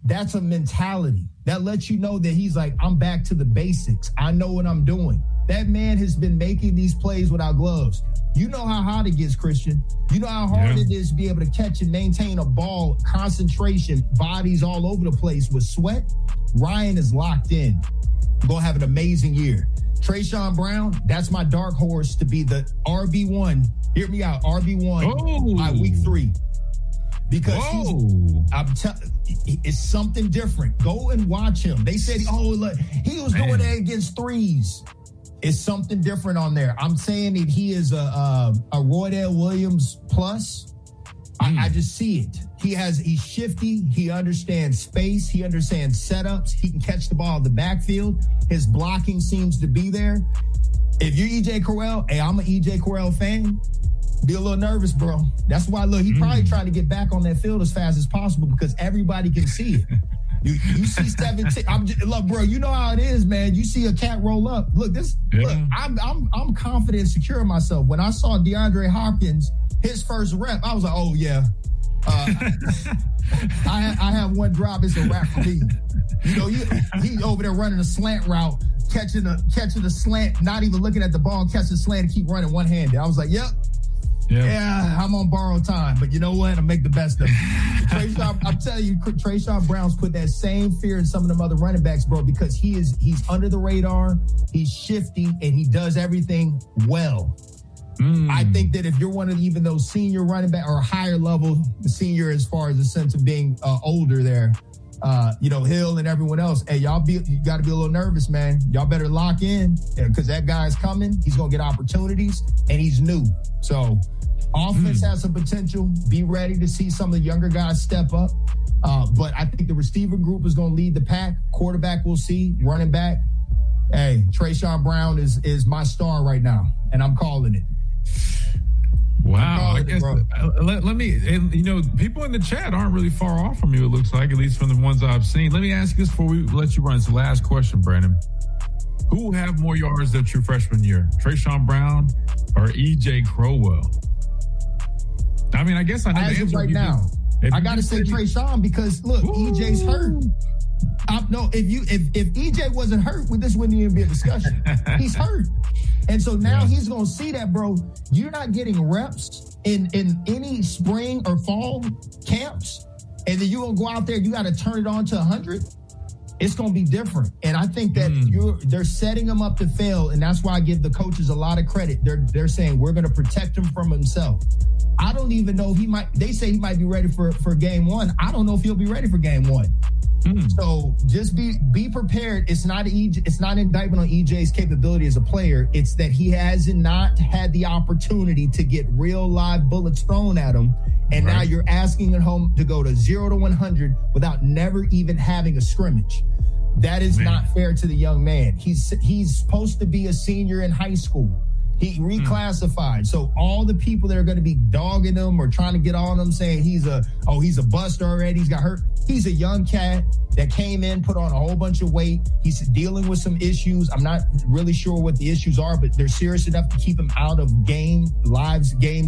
That's a mentality. That lets you know that he's like, I'm back to the basics. I know what I'm doing. That man has been making these plays without gloves. You know how hot it gets, Christian. You know how hard it is to be able to catch and maintain a ball, concentration, bodies all over the place with sweat. Ryan is locked in. Going to have an amazing year. Trayshawn Brown, that's my dark horse to be the RB1. Hear me out, RB1 by week 3. because it's something different. Go and watch him. They said, look, he was going there against threes. It's something different on there. I'm saying that he is a Roydell Williams plus. I just see it. He's shifty. He understands space. He understands setups. He can catch the ball in the backfield. His blocking seems to be there. If you're EJ Correll, hey, I'm an EJ Correll fan. Be a little nervous, bro. That's why, look, he's probably trying to get back on that field as fast as possible because everybody can see it. You see 17. Look, bro, you know how it is, man. You see a cat roll up. Look, I'm confident and secure in myself. When I saw DeAndre Hopkins, his first rep, I was like, oh yeah. I have one drop. It's a wrap for me. You know, he over there running a slant route, catching the slant, not even looking at the ball, catching the slant and keep running one-handed. I was like, yep. Yeah, I'm on borrowed time, but you know what? I'll make the best of it. I'm telling you, Trayshawn Brown's put that same fear in some of them other running backs, bro, because he's under the radar, he's shifty, and he does everything well. I think that if you're one of even those senior running back or higher level senior as far as the sense of being older there, Hill and everyone else, hey, you got to be a little nervous, man. Y'all better lock in because that guy's coming. He's going to get opportunities, and he's new. So offense has some potential. Be ready to see some of the younger guys step up. But I think the receiver group is going to lead the pack. Quarterback we'll see. Running back. Hey, Trayshawn Brown is my star right now, and I'm calling it. Wow. I guess, let me, people in the chat aren't really far off from you, it looks like, at least from the ones I've seen. Let me ask you this before we let you run. It's the last question, Brandon. Who will have more yards than your freshman year, Trayshawn Brown or EJ Crowell? I mean, I guess I know the answer right now. I got to say Trayshawn because, look, EJ's hurt. If EJ wasn't hurt, this wouldn't even be a discussion. He's hurt. And so now he's going to see that, bro. You're not getting reps in any spring or fall camps. And then you're going to go out there, you got to turn it on to 100. It's going to be different. And I think that they're setting him up to fail. And that's why I give the coaches a lot of credit. They're saying we're going to protect him from himself. I don't even know they say he might be ready for game one. I don't know if he'll be ready for game one. So just be prepared. It's not an indictment on EJ's capability as a player. It's that he has not had the opportunity to get real live bullets thrown at him. And now you're asking him to go to 0 to 100 without never even having a scrimmage. That is not fair to the young man. He's supposed to be a senior in high school. He reclassified. So all the people that are going to be dogging him or trying to get on him saying he's a bust already, he's got hurt. He's a young cat that came in, put on a whole bunch of weight. He's dealing with some issues. I'm not really sure what the issues are, but they're serious enough to keep him out of game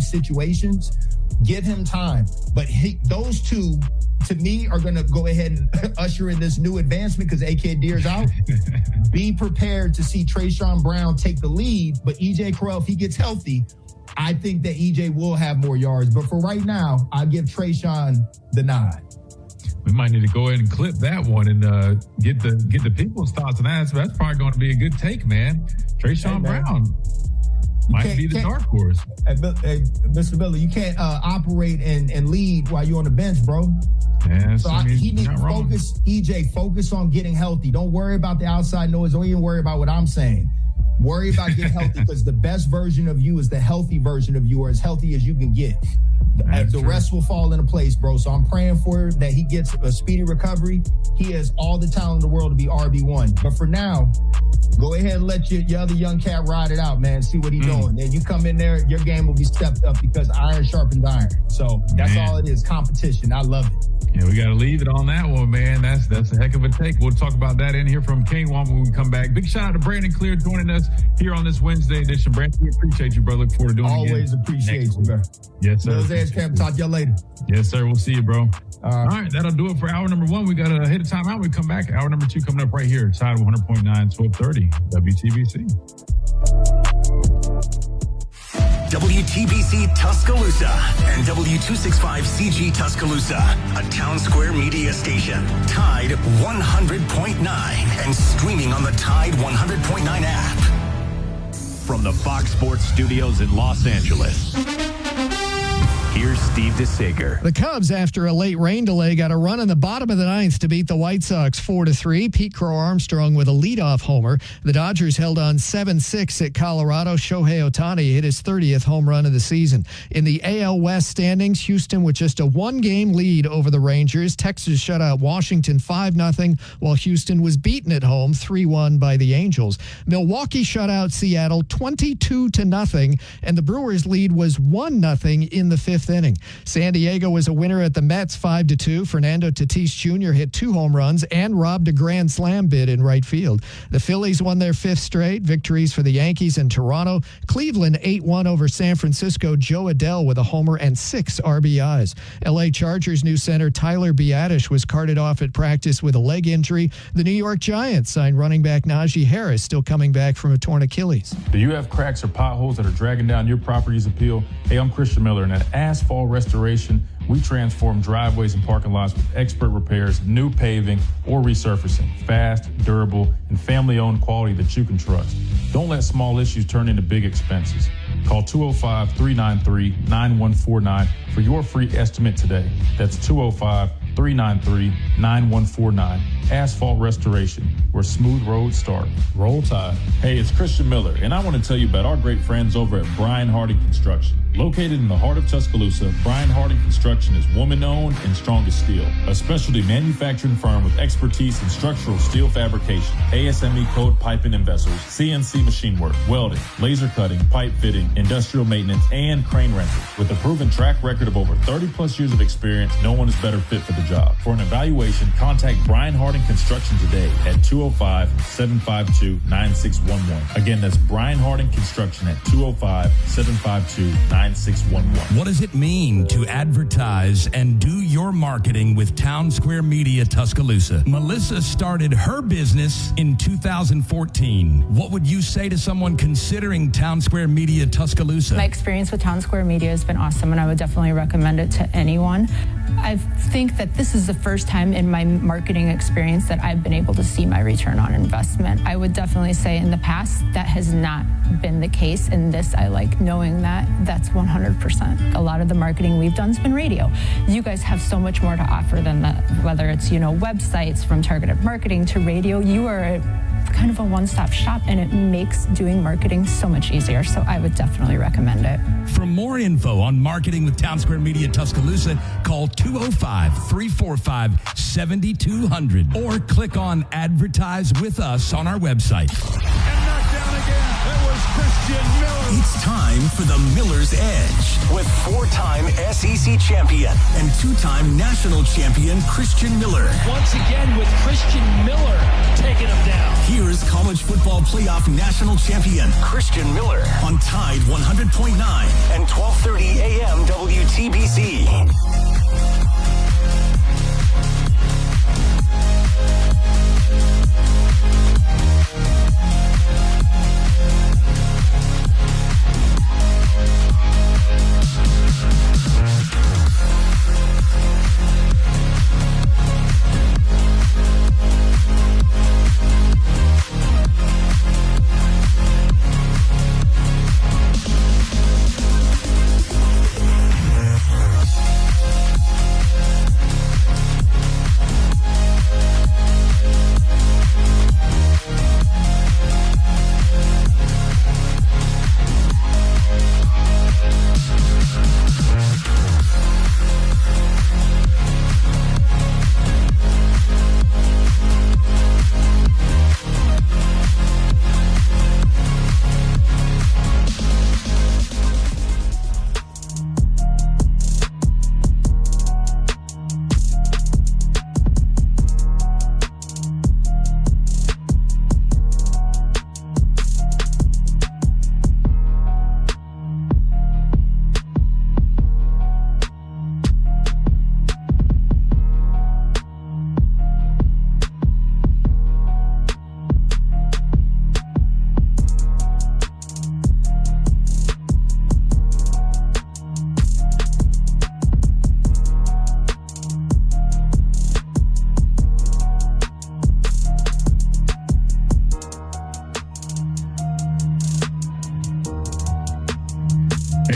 situations. Give him time. But those two, to me, are going to go ahead and usher in this new advancement because AK Deer's out. Be prepared to see Trayshawn Brown take the lead, but EJ Correll, if he gets healthy, I think that EJ will have more yards. But for right now, I give Trayshawn the nod. We might need to go ahead and clip that one and get the people's thoughts on that. So that's probably going to be a good take, man. Trayshawn Brown might be the dark horse. Hey, Mr. Miller, you can't operate and lead while you're on the bench, bro. Yeah, so he needs to focus. EJ, focus on getting healthy. Don't worry about the outside noise. Don't even worry about what I'm saying. Worry about getting healthy because the best version of you is the healthy version of you, or as healthy as you can get. The rest will fall into place, bro. So I'm praying for that he gets a speedy recovery. He has all the talent in the world to be RB1. But for now, go ahead and let your other young cat ride it out, man. See what he's doing. And you come in there, your game will be stepped up because iron sharpens iron. So that's all it is, competition. I love it. Yeah, we got to leave it on that one, man. That's a heck of a take. We'll talk about that in here from King Wong when we come back. Big shout out to Brandon Clear joining us here on this Wednesday edition. Brandon, we appreciate you, bro. Look forward to doing it again. Always appreciate you, bro. Yes, sir. Those Edge Camp, talk to y'all later. Yes, sir. We'll see you, bro. All right, that'll do it for hour number one. We got to hit a timeout. We come back. Hour number two coming up right here. Tide 100.9, 1230, WTBC. WTBC Tuscaloosa and W265CG Tuscaloosa, a Town Square media station. Tide 100.9 and streaming on the Tide 100.9 app. From the Fox Sports Studios in Los Angeles, Here's Steve DeSager. The Cubs, after a late rain delay, got a run in the bottom of the ninth to beat the White Sox 4-3. Pete Crow Armstrong with a leadoff homer. The Dodgers held on 7-6 at Colorado. Shohei Ohtani hit his 30th home run of the season. In the AL West standings, Houston with just a one-game lead over the Rangers. Texas shut out Washington 5-0, while Houston was beaten at home 3-1 by the Angels. Milwaukee shut out Seattle 22-0, and the Brewers' lead was 1-0 in the fifth inning. San Diego was a winner at the Mets 5-2. Fernando Tatis Jr. hit 2 home runs and robbed a grand slam bid in right field. The Phillies won their 5th straight. Victories for the Yankees and Toronto. Cleveland 8-1 over San Francisco. Joe Adell with a homer and 6 RBIs. LA Chargers new center Tyler Biadasz was carted off at practice with a leg injury. The New York Giants signed running back Najee Harris, still coming back from a torn Achilles. Do you have cracks or potholes that are dragging down your property's appeal? Hey, I'm Christian Miller, and at Asphalt Restoration, we transform driveways and parking lots with expert repairs, new paving, or resurfacing. Fast, durable, and family-owned quality that you can trust. Don't let small issues turn into big expenses. Call 205-393-9149 for your free estimate today. That's 205-393-9149. Asphalt Restoration, where smooth roads start. Roll Tide. Hey, it's Christian Miller, and I want to tell you about our great friends over at Brian Harding Construction. Located in the heart of Tuscaloosa, Brian Harding Construction is woman-owned and strong as steel. A specialty manufacturing firm with expertise in structural steel fabrication, ASME code piping and vessels, CNC machine work, welding, laser cutting, pipe fitting, industrial maintenance, and crane rentals. With a proven track record of over 30-plus years of experience, no one is better fit for the job. For an evaluation, contact Brian Harding Construction today at 205-752-9611. Again, that's Brian Harding Construction at 205-752-9611. What does it mean to advertise and do your marketing with Town Square Media Tuscaloosa? Melissa started her business in 2014. What would you say to someone considering Town Square Media Tuscaloosa? My experience with Town Square Media has been awesome, and I would definitely recommend it to anyone. I think that this is the first time in my marketing experience that I've been able to see my return on investment. I would definitely say in the past that has not been the case. In this, I like knowing that that's 100%. A lot of the marketing we've done has been radio. You guys have so much more to offer than that, whether it's, websites, from targeted marketing to radio. You are kind of a one-stop shop, and it makes doing marketing so much easier. So I would definitely recommend it. For more info on marketing with Town Square Media Tuscaloosa, call 205-345-7200 or click on Advertise with Us on our website. It's time for the Miller's Edge with 4-time SEC champion and 2-time national champion Christian Miller. Once again with Christian Miller taking him down. Here's college football playoff national champion Christian Miller on Tide 100.9 and 12:30 a.m. WTBC.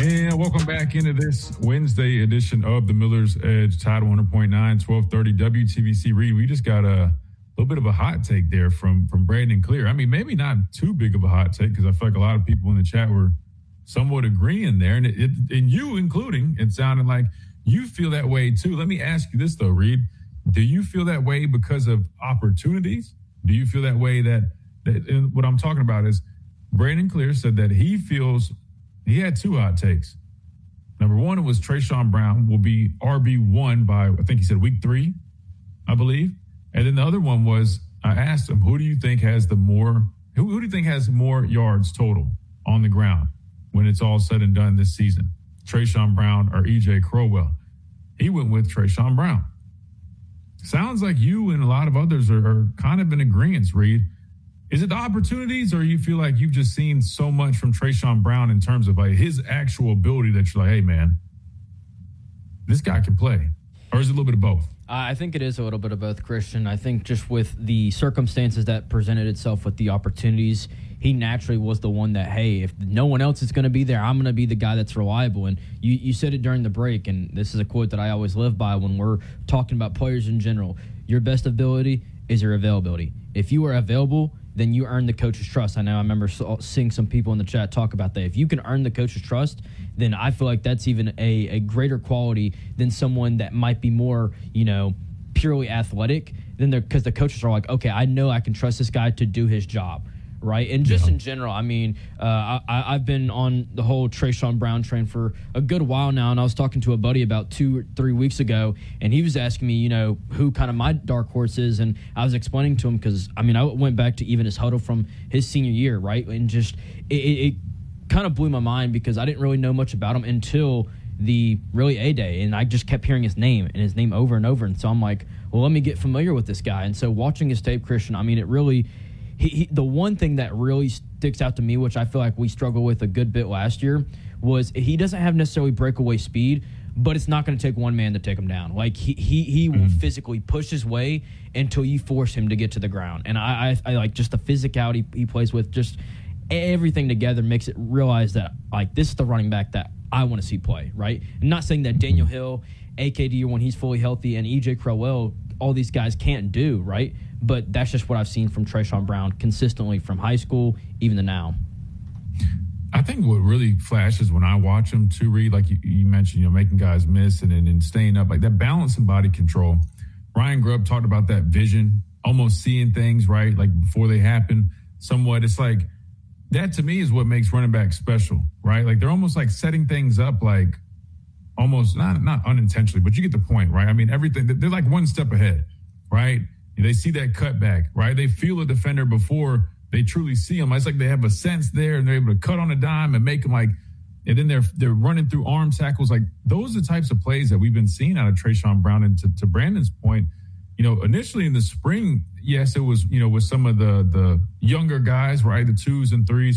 And welcome back into this Wednesday edition of the Miller's Edge, Tide 100.9, 1230 WTBC. Reed, we just got a little bit of a hot take there from Brandon Clear. I mean, maybe not too big of a hot take because I feel like a lot of people in the chat were somewhat agreeing there. And and you including, it sounded like you feel that way too. Let me ask you this though, Reed. Do you feel that way because of opportunities? Do you feel that way that and what I'm talking about is Brandon Clear said that he feels he had two hot takes. Number one, it was Trayshawn Brown will be RB1 by, I think he said week 3, I believe. And then the other one was, I asked him, who do you think has more yards total on the ground when it's all said and done this season? Trayshawn Brown or EJ Crowell? He went with Trayshawn Brown. Sounds like you and a lot of others are kind of in agreement, Reed. Is it the opportunities, or you feel like you've just seen so much from Trayshawn Brown in terms of like his actual ability that you're like, hey, man, this guy can play? Or is it a little bit of both? I think it is a little bit of both, Christian. I think just with the circumstances that presented itself with the opportunities, he naturally was the one that, hey, if no one else is going to be there, I'm going to be the guy that's reliable. And you said it during the break, and this is a quote that I always live by when we're talking about players in general. Your best ability is your availability. If you are available, then you earn the coach's trust. I know I remember seeing some people in the chat talk about that. If you can earn the coach's trust, then I feel like that's even a greater quality than someone that might be more, purely athletic. Then because the coaches are like, okay, I know I can trust this guy to do his job, right? And just in general, I mean, I've been on the whole Trayshawn Brown train for a good while now, and I was talking to a buddy about 2 or 3 weeks ago, and he was asking me, who kind of my dark horse is, and I was explaining to him because, I mean, I went back to even his huddle from his senior year, right? And just it kind of blew my mind because I didn't really know much about him until the really A-Day, and I just kept hearing his name over and over, and so I'm like, well, let me get familiar with this guy. And so watching his tape, Christian, I mean, it really – the one thing that really sticks out to me, which I feel like we struggled with a good bit last year, was he doesn't have necessarily breakaway speed, but it's not going to take one man to take him down. Like he will physically push his way until you force him to get to the ground. And I like just the physicality he plays with, just everything together makes it realize that like this is the running back that I want to see play, right? I'm not saying that Daniel Hill, AKD when he's fully healthy, and EJ Crowell, all these guys can't do, right? But that's just what I've seen from Trayshawn Brown consistently from high school, even to now. I think what really flashes when I watch him too, Reed, like you mentioned, making guys miss and staying up, like that balance and body control. Ryan Grubb talked about that vision, almost seeing things, right, like before they happen somewhat. It's like that to me is what makes running back special, right? Like they're almost like setting things up like almost not unintentionally, but you get the point, right? I mean, everything, they're like one step ahead, right? They see that cutback, right? They feel a defender before they truly see him. It's like they have a sense there, and they're able to cut on a dime and make him like, and then they're running through arm tackles. Like those are the types of plays that we've been seeing out of Trayshawn Brown. And to Brandon's point, initially in the spring, yes, it was, with some of the younger guys, right, the 2s and 3s,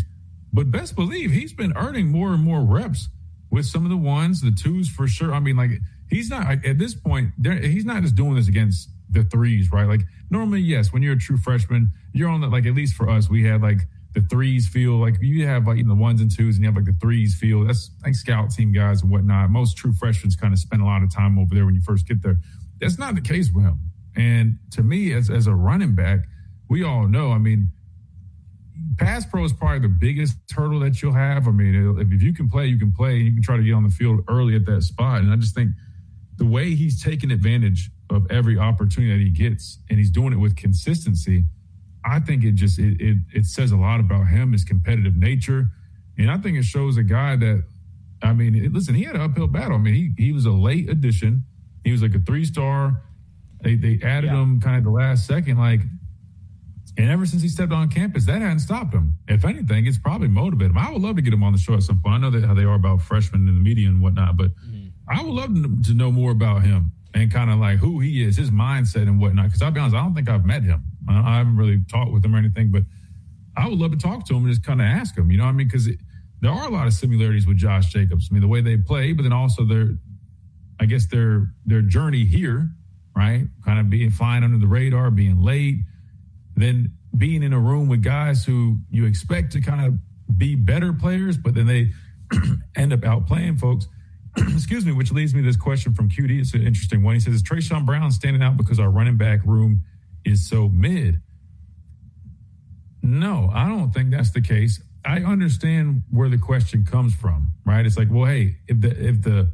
but best believe he's been earning more and more reps with some of the 1s, the 2s for sure. I mean, like he's not at this point, he's not just doing this against the 3s, right? Like normally, yes, when you're a true freshman, you're on the, like, at least for us, we had like the 3s feel, like you have like the 1s and 2s and you have like the 3s feel. That's like scout team guys and whatnot. Most true freshmen kind of spend a lot of time over there when you first get there. That's not the case with him. And to me, as a running back, we all know, I mean, pass pro is probably the biggest hurdle that you'll have. I mean, if you can play, you can play. You can try to get on the field early at that spot. And I just think the way he's taking advantage of every opportunity that he gets, and he's doing it with consistency, I think it says a lot about him, his competitive nature. And I think it shows a guy that, I mean, listen, he had an uphill battle. I mean, he was a late addition. He was like a 3-star. They added him kind of the last second, like, and ever since he stepped on campus, that hadn't stopped him. If anything, it's probably motivated him. I would love to get him on the show at some point. I know that how they are about freshmen in the media and whatnot, but I would love to know more about him and kind of like who he is, his mindset and whatnot. Because I'll be honest, I don't think I've met him. I haven't really talked with him or anything, but I would love to talk to him and just kind of ask him, you know what I mean? Because there are a lot of similarities with Josh Jacobs. I mean, the way they play, but then also their journey here, right? Kind of flying under the radar, being late, then being in a room with guys who you expect to kind of be better players, but then end up outplaying folks. Excuse me, which leads me to this question from QD. It's an interesting one. He says, is Trayshawn Brown standing out because our running back room is so mid? No, I don't think that's the case. I understand where the question comes from, right? It's like, well, hey, if the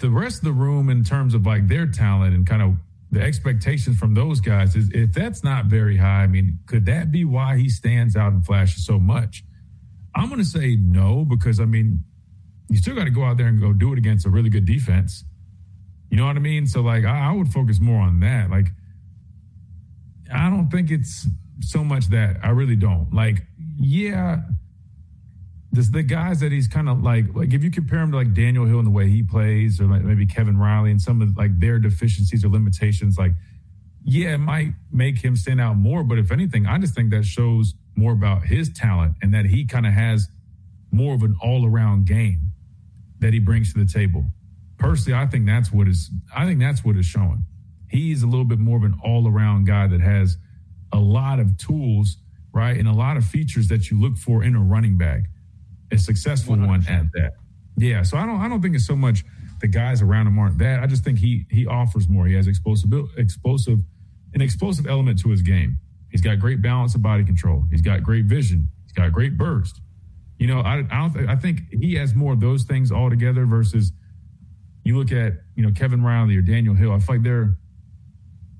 rest of the room in terms of like their talent and kind of the expectations from those guys, if that's not very high, I mean, could that be why he stands out and flashes so much? I'm going to say no, because I mean, you still got to go out there and go do it against a really good defense. You know what I mean? So like, I would focus more on that. Like, I don't think it's so much that. I really don't. Like, yeah, the guys that he's kind of like if you compare him to like Daniel Hill and the way he plays, or like maybe Kevin Riley and some of like their deficiencies or limitations, like, yeah, it might make him stand out more. But if anything, I just think that shows more about his talent and that he kind of has more of an all-around game that he brings to the table. Personally, I think that's what is showing. He's a little bit more of an all-around guy that has a lot of tools, right, and a lot of features that you look for in a running back. A successful 100%. One at that. Yeah, so I don't think it's so much the guys around him aren't that. I just think he offers more. He has an explosive element to his game. He's got great balance and body control. He's got great vision. He's got great burst. You know, I think he has more of those things all together versus you look at, you know, Kevin Riley or Daniel Hill. I feel like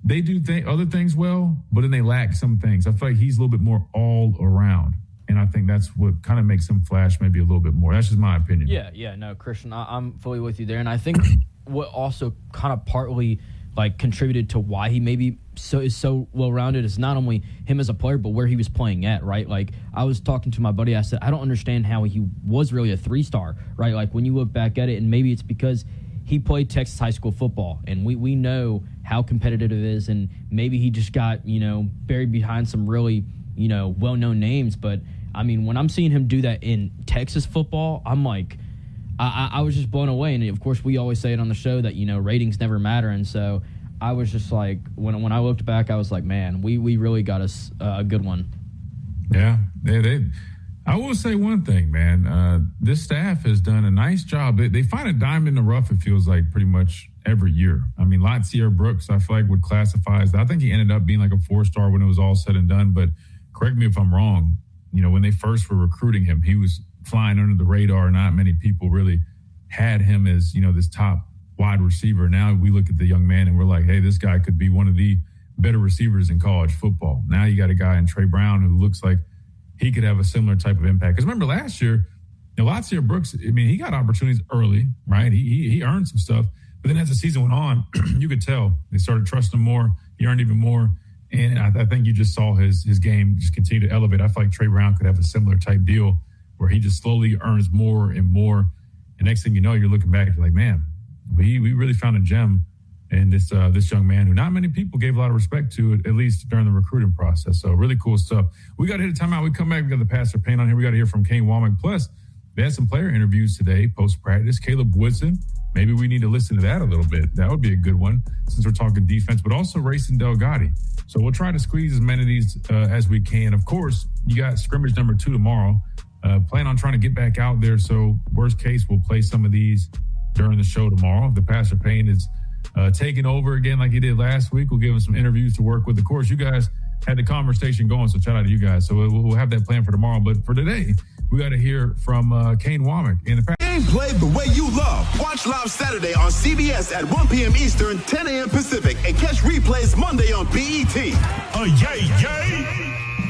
they do other things well, but then they lack some things. I feel like he's a little bit more all around. And I think that's what kind of makes him flash maybe a little bit more. That's just my opinion. Yeah, no, Christian, I'm fully with you there. And I think what also kind of partly like contributed to why he maybe is so well-rounded is not only him as a player, but where he was playing at, right? Like, I was talking to my buddy, I said, I don't understand how he was really a 3-star, right? Like, when you look back at it, and maybe it's because he played Texas high school football, and we know how competitive it is, and maybe he just got, you know, buried behind some really, you know, well-known names. But I mean, when I'm seeing him do that in Texas football, I'm like, I was just blown away. And of course, we always say it on the show that, you know, ratings never matter. And so I was just like, when I looked back, I was like, man, we really got us a good one. Yeah, I will say one thing, man. This staff has done a nice job. They find a diamond in the rough, it feels like, pretty much every year. I mean, Latsier Brooks, I feel like, would classify as, I think he ended up being like a 4-star when it was all said and done. But correct me if I'm wrong. You know, when they first were recruiting him, he was flying under the radar. Not many people really had him as, you know, this top wide receiver. Now we look at the young man and we're like, hey, this guy could be one of the better receivers in college football. Now you got a guy in Trey Brown who looks like he could have a similar type of impact. Because remember last year, you know, Latsier Brooks, I mean, he got opportunities early, right? He earned some stuff. But then as the season went on, you could tell they started trusting him more. He earned even more. And I think you just saw his game just continue to elevate. I feel like Trey Brown could have a similar type deal where he just slowly earns more and more. And next thing you know, you're looking back, you're like, man, we really found a gem in this young man who not many people gave a lot of respect to, at least during the recruiting process. So really cool stuff. We got to hit a timeout. We come back, we got the Pastor Payne on here. We got to hear from Kane Womack. Plus, they had some player interviews today, post-practice. Caleb Woodson. Maybe we need to listen to that a little bit. That would be a good one since we're talking defense, but also Racing Delgatti. So we'll try to squeeze as many of these as we can. Of course, you got scrimmage number 2 tomorrow. Plan on trying to get back out there. So worst case, we'll play some of these during the show tomorrow. If the Pastor Payne is taking over again like he did last week, we'll give him some interviews to work with. Of course, you guys had the conversation going, so shout out to you guys. So we'll have that plan for tomorrow. But for today, we got to hear from Kane Womack. In the game played the way you love. Watch live Saturday on CBS at 1 p.m. Eastern, 10 a.m. Pacific, and catch replays Monday on BET. Yay!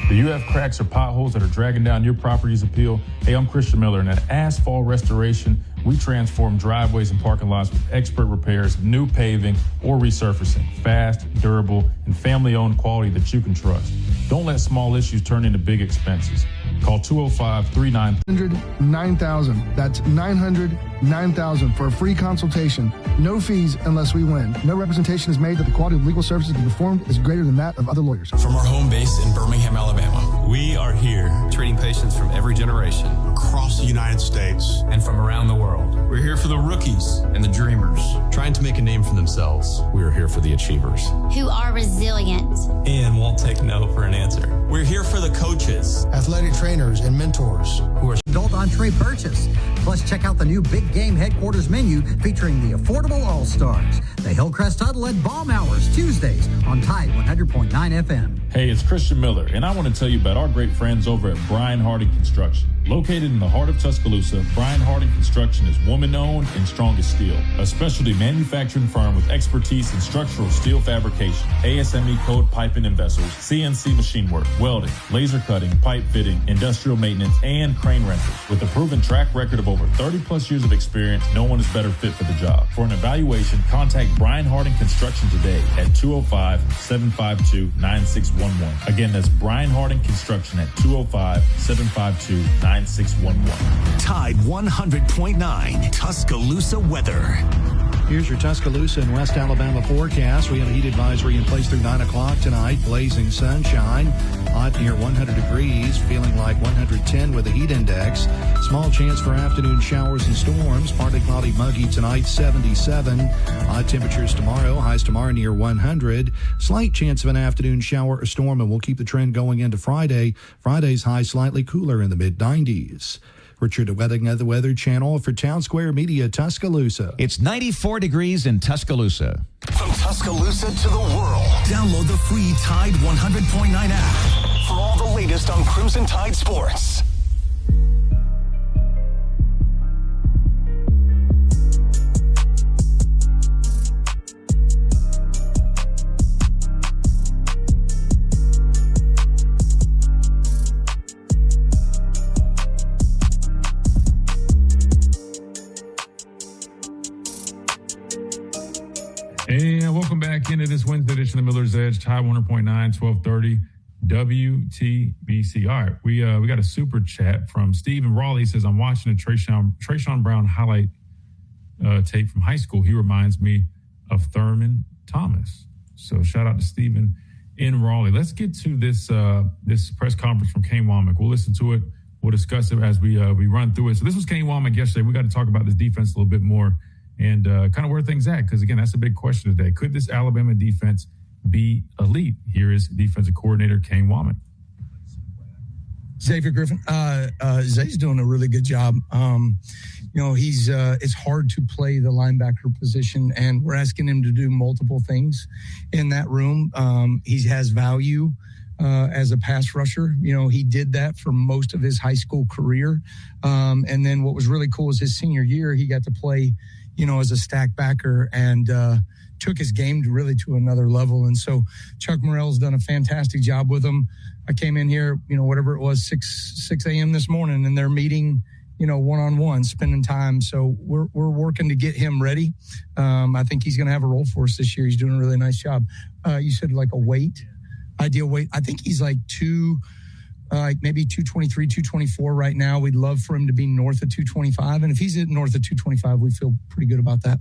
Do you have cracks or potholes that are dragging down your property's appeal? Hey, I'm Christian Miller, and at Asphalt Restoration, we transform driveways and parking lots with expert repairs, new paving, or resurfacing. Fast, durable, and family-owned quality that you can trust. Don't let small issues turn into big expenses. Call 205-39... 9,000. That's 900-9,000 for a free consultation. No fees unless we win. No representation is made that the quality of legal services to be performed is greater than that of other lawyers. From our home base in Birmingham, Alabama, we are here treating patients from every generation across the United States and from around the world. We're here for the rookies and the dreamers, trying to make a name for themselves. We're here for the achievers, who are resilient and won't take no for an answer. We're here for the coaches, athletic trainers, and mentors who are adult entree purchase. Plus, check out the new Big Game Headquarters menu featuring the affordable All-Stars. The Hillcrest Huddle at Bomb Hours, Tuesdays on Tide 100.9 FM. Hey, it's Christian Miller, and I want to tell you about our great friends over at Brian Harding Construction. Located in the heart of Tuscaloosa, Brian Harding Construction is woman-owned and strong as steel. A specialty manufacturing firm with expertise in structural steel fabrication, ASME code piping and vessels, CNC machine work, welding, laser cutting, pipe fitting, industrial maintenance, and crane rentals. With a proven track record of over 30-plus years of experience, no one is better fit for the job. For an evaluation, contact Brian Harding Construction today at 205-752-9611. Again, that's Brian Harding Construction at 205-752-9611. Tide 100.9 Tuscaloosa weather. Here's your Tuscaloosa and West Alabama forecast. We have a heat advisory in place through 9 o'clock tonight. Blazing sunshine. Hot near 100 degrees. Feeling like 110 with a heat index. Small chance for afternoon showers and storms. Partly cloudy, muggy tonight, 77. High temperatures tomorrow. Highs tomorrow near 100. Slight chance of an afternoon shower or storm, and we'll keep the trend going into Friday. Friday's high slightly cooler in the mid-90s. Richard Wedding of the Weather Channel for Town Square Media, Tuscaloosa. It's 94 degrees in Tuscaloosa. From Tuscaloosa to the world, download the free Tide 100.9 app for all the latest on Crimson Tide sports. And welcome back into this Wednesday edition of Miller's Edge, Tide 100.9, 1230 WTBC. All right, we got a super chat from Steve in Raleigh. He says, I'm watching a Trayshawn Brown highlight tape from high school. He reminds me of Thurman Thomas. So shout out to Stephen in Raleigh. Let's get to this press conference from Kane Womack. We'll listen to it. We'll discuss it as we run through it. So this was Kane Womack yesterday. We got to talk about this defense a little bit more and kind of where things at. Because, again, that's a big question today. Could this Alabama defense be elite? Here is defensive coordinator Kane Womack. Xavier Griffin. Zay's doing a really good job. He's it's hard to play the linebacker position, and we're asking him to do multiple things in that room. He has value as a pass rusher. He did that for most of his high school career. And then what was really cool is his senior year, he got to play, as a stack backer and took his game to another level. And so Chuck Morrell's done a fantastic job with him. I came in here, whatever it was, 6 a.m. this morning, and they're meeting, one-on-one, spending time. So we're working to get him ready. I think he's going to have a role for us this year. He's doing a really nice job. You said like a weight, ideal weight. I think he's like maybe 223, 224 right now. We'd love for him to be north of 225. And if he's at north of 225, we feel pretty good about that.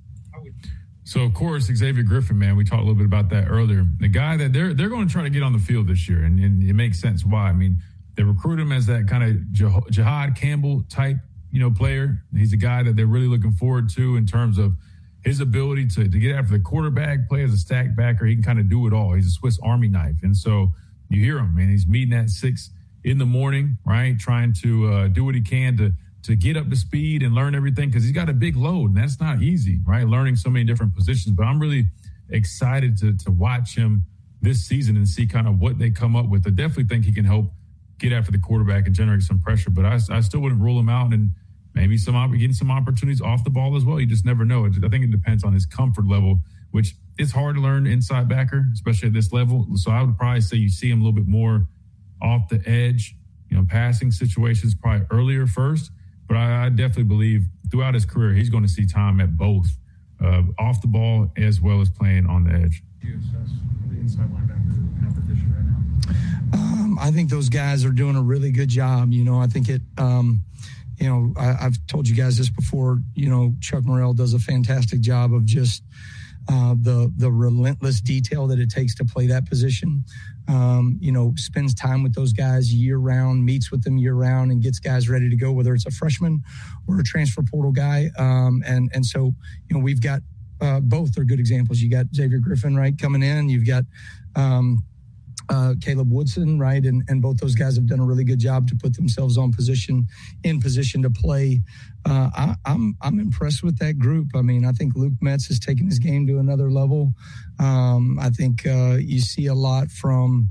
So, of course, Xavier Griffin, man, we talked a little bit about that earlier. The guy that they're going to try to get on the field this year, and it makes sense why. I mean, they recruit him as that kind of Jahad Campbell type, player. He's a guy that they're really looking forward to in terms of his ability to get after the quarterback, play as a stack backer. He can kind of do it all. He's a Swiss Army knife. And so you hear him, man. He's meeting at 6 in the morning, right, trying to do what he can to get up to speed and learn everything because he's got a big load, and that's not easy, right, learning so many different positions. But I'm really excited to watch him this season and see kind of what they come up with. I definitely think he can help get after the quarterback and generate some pressure, but I still wouldn't rule him out, and maybe getting some opportunities off the ball as well. You just never know. I think it depends on his comfort level, which is hard to learn inside backer, especially at this level. So I would probably say you see him a little bit more off the edge, passing situations probably earlier first. But I definitely believe throughout his career, he's going to see time at both off the ball as well as playing on the edge. Do you assess the inside linebacker competition right now? I think those guys are doing a really good job. I think I've told you guys this before, Chuck Morrell does a fantastic job of just the relentless detail that it takes to play that position. Spends time with those guys year round, meets with them year round, and gets guys ready to go, whether it's a freshman or a transfer portal guy. And so, we've got both are good examples. You got Xavier Griffin, right, coming in. You've got Caleb Woodson, right? And both those guys have done a really good job to put themselves in position to play. I'm impressed with that group. I mean, I think Luke Metz has taken his game to another level. I think you see a lot from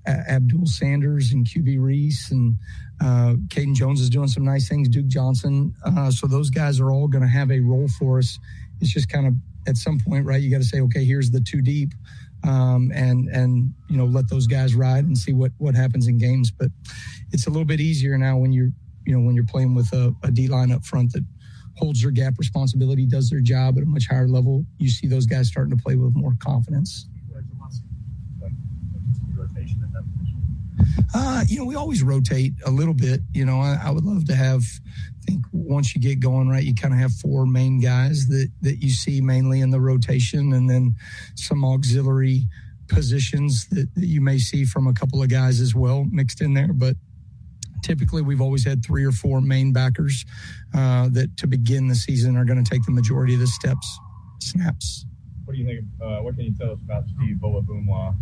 Abdul Sanders and QB Reese, and Caden Jones is doing some nice things, Duke Johnson. So those guys are all going to have a role for us. It's just kind of at some point, right, you got to say, okay, here's the two deep. And let those guys ride and see what happens in games. But it's a little bit easier now when you're playing with a D-line up front that holds their gap responsibility, does their job at a much higher level. You see those guys starting to play with more confidence. We always rotate a little bit. I would love to have, I think once you get going, right, you kind of have four main guys that you see mainly in the rotation, and then some auxiliary positions that you may see from a couple of guys as well mixed in there. But typically we've always had 3 or 4 main backers that to begin the season are going to take the majority of the snaps. What do you think? What can you tell us about Steve Bolabumwa?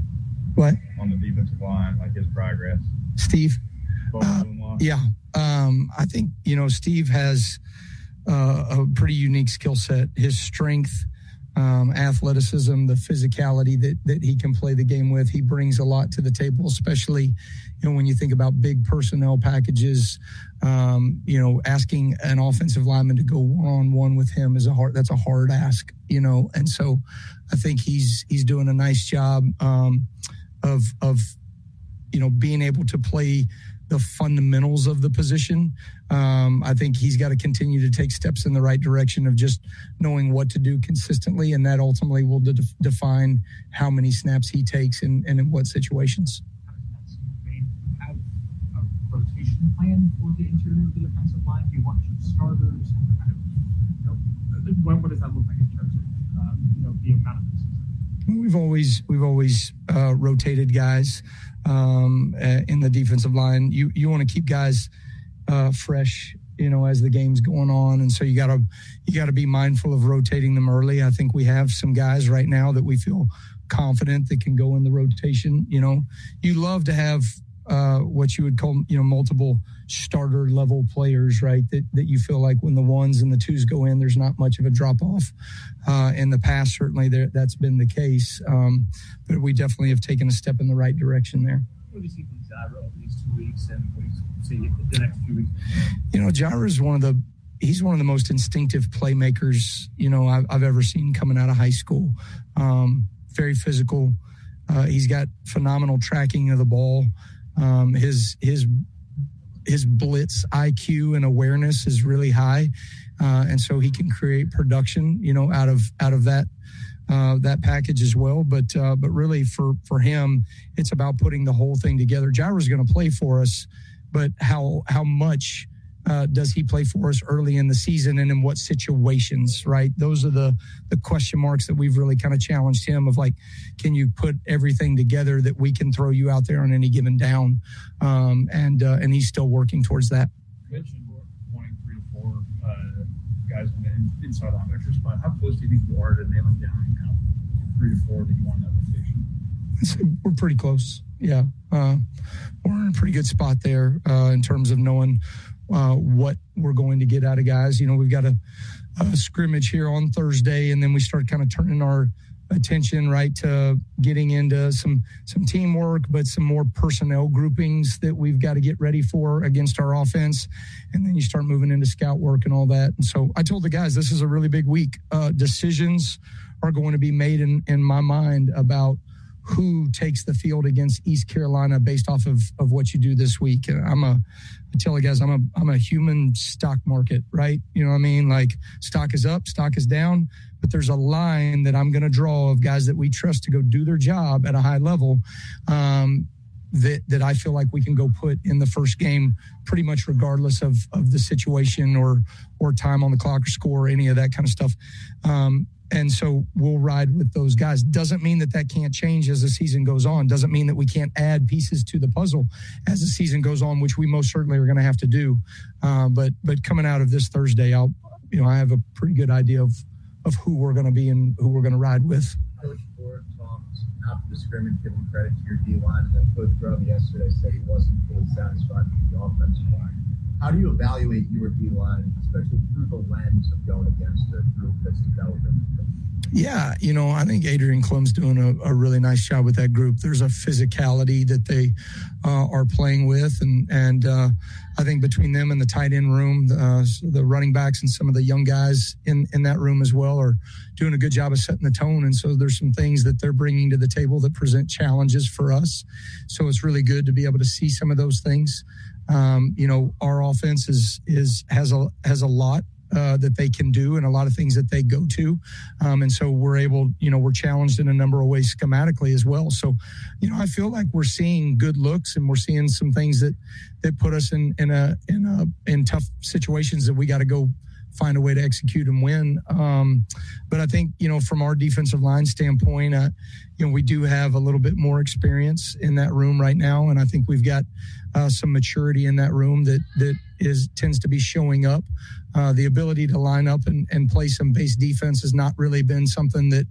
What? On the defensive line, like his progress? Steve? Yeah. I think, Steve has a pretty unique skill set. His strength, athleticism, the physicality that he can play the game with, he brings a lot to the table, especially, when you think about big personnel packages, asking an offensive lineman to go one-on-one with him that's a hard ask, and so I think he's doing a nice job of being able to play the fundamentals of the position. I think he's got to continue to take steps in the right direction of just knowing what to do consistently, and that ultimately will define how many snaps he takes and in what situations. Do you have a rotation plan for the interior of the defensive line? Do you want starters? What does that look like in terms of the amount of this? We've always rotated guys in the defensive line. You want to keep guys fresh, as the game's going on, and so you gotta be mindful of rotating them early. I think we have some guys right now that we feel confident that can go in the rotation. You love to have what you would call multiple starter level players, right? That you feel like when the 1s and the 2s go in, there's not much of a drop off. In the past, certainly that's been the case, but we definitely have taken a step in the right direction there. What do you see from Jairo over these 2 weeks, and what do you see the next few weeks? Jairo is he's one of the most instinctive playmakers I've ever seen coming out of high school. Very physical. He's got phenomenal tracking of the ball. His blitz IQ and awareness is really high, and so he can create production, out of that package as well. But really for him, it's about putting the whole thing together. Jairo's going to play for us, but how much does he play for us early in the season, and in what situations, right? Those are the question marks that we've really kind of challenged him of, like, can you put everything together that we can throw you out there on any given down? And he's still working towards that. You mentioned wanting 3 to 4 guys inside the linebacker spot. How close do you think you are to nailing down kind of 3 to 4 that you want in that rotation? We're pretty close. Yeah. We're in a pretty good spot there in terms of knowing what we're going to get out of guys. We've got a scrimmage here on Thursday, and then we start kind of turning our attention right to getting into some teamwork, but some more personnel groupings that we've got to get ready for against our offense. And then you start moving into scout work and all that. And so I told the guys, this is a really big week. Decisions are going to be made in my mind about who takes the field against East Carolina based off of what you do this week. I tell the guys, I'm a human stock market, right? You know what I mean? Like, stock is up, stock is down, but there's a line that I'm going to draw of guys that we trust to go do their job at a high level, that I feel like we can go put in the first game pretty much regardless of the situation or time on the clock or score or any of that kind of stuff. And so we'll ride with those guys. Doesn't mean that can't change as the season goes on. Doesn't mean that we can't add pieces to the puzzle as the season goes on, which we most certainly are going to have to do. But coming out of this Thursday, I have a pretty good idea of who we're going to be and who we're going to ride with. Coach Ford, after the scrimmage, giving credit to your D-line, and then Coach Grubb yesterday said he wasn't fully satisfied with the offensive line. How do you evaluate your D-line, especially through the lens of going against a group that's developing? Yeah, I think Adrian Klum's doing a really nice job with that group. There's a physicality that they are playing with, and I think between them and the tight end room, the running backs and some of the young guys in that room as well are doing a good job of setting the tone. And so there's some things that they're bringing to the table that present challenges for us. So it's really good to be able to see some of those things. Our offense has a lot that they can do and a lot of things that they go to. And so we're challenged in a number of ways schematically as well. So, I feel like we're seeing good looks and we're seeing some things that put us in tough situations that we got to go find a way to execute and win. But I think, from our defensive line standpoint, we do have a little bit more experience in that room right now. And I think we've got some maturity in that room that tends to be showing up. The ability to line up and play some base defense has not really been something that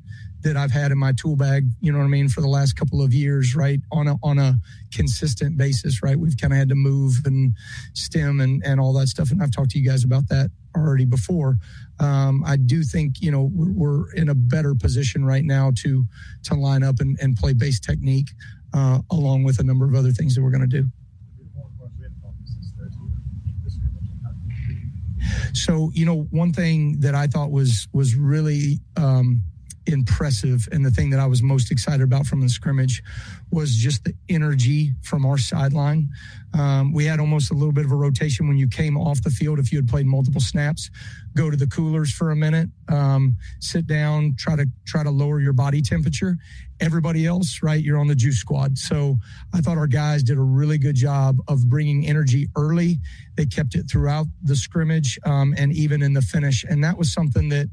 I've had in my tool bag, for the last couple of years, right? On a consistent basis, right? We've kind of had to move and stem and all that stuff. And I've talked to you guys about that already before. I do think, we're in a better position right now to line up and play base technique along with a number of other things that we're going to do. So, one thing that I thought was really impressive, and the thing that I was most excited about from the scrimmage was just the energy from our sideline. We had almost a little bit of a rotation when you came off the field. If you had played multiple snaps, go to the coolers for a minute, sit down, try to lower your body temperature. Everybody else, right, you're on the juice squad. So I thought our guys did a really good job of bringing energy early. They kept it throughout the scrimmage and even in the finish. And that was something that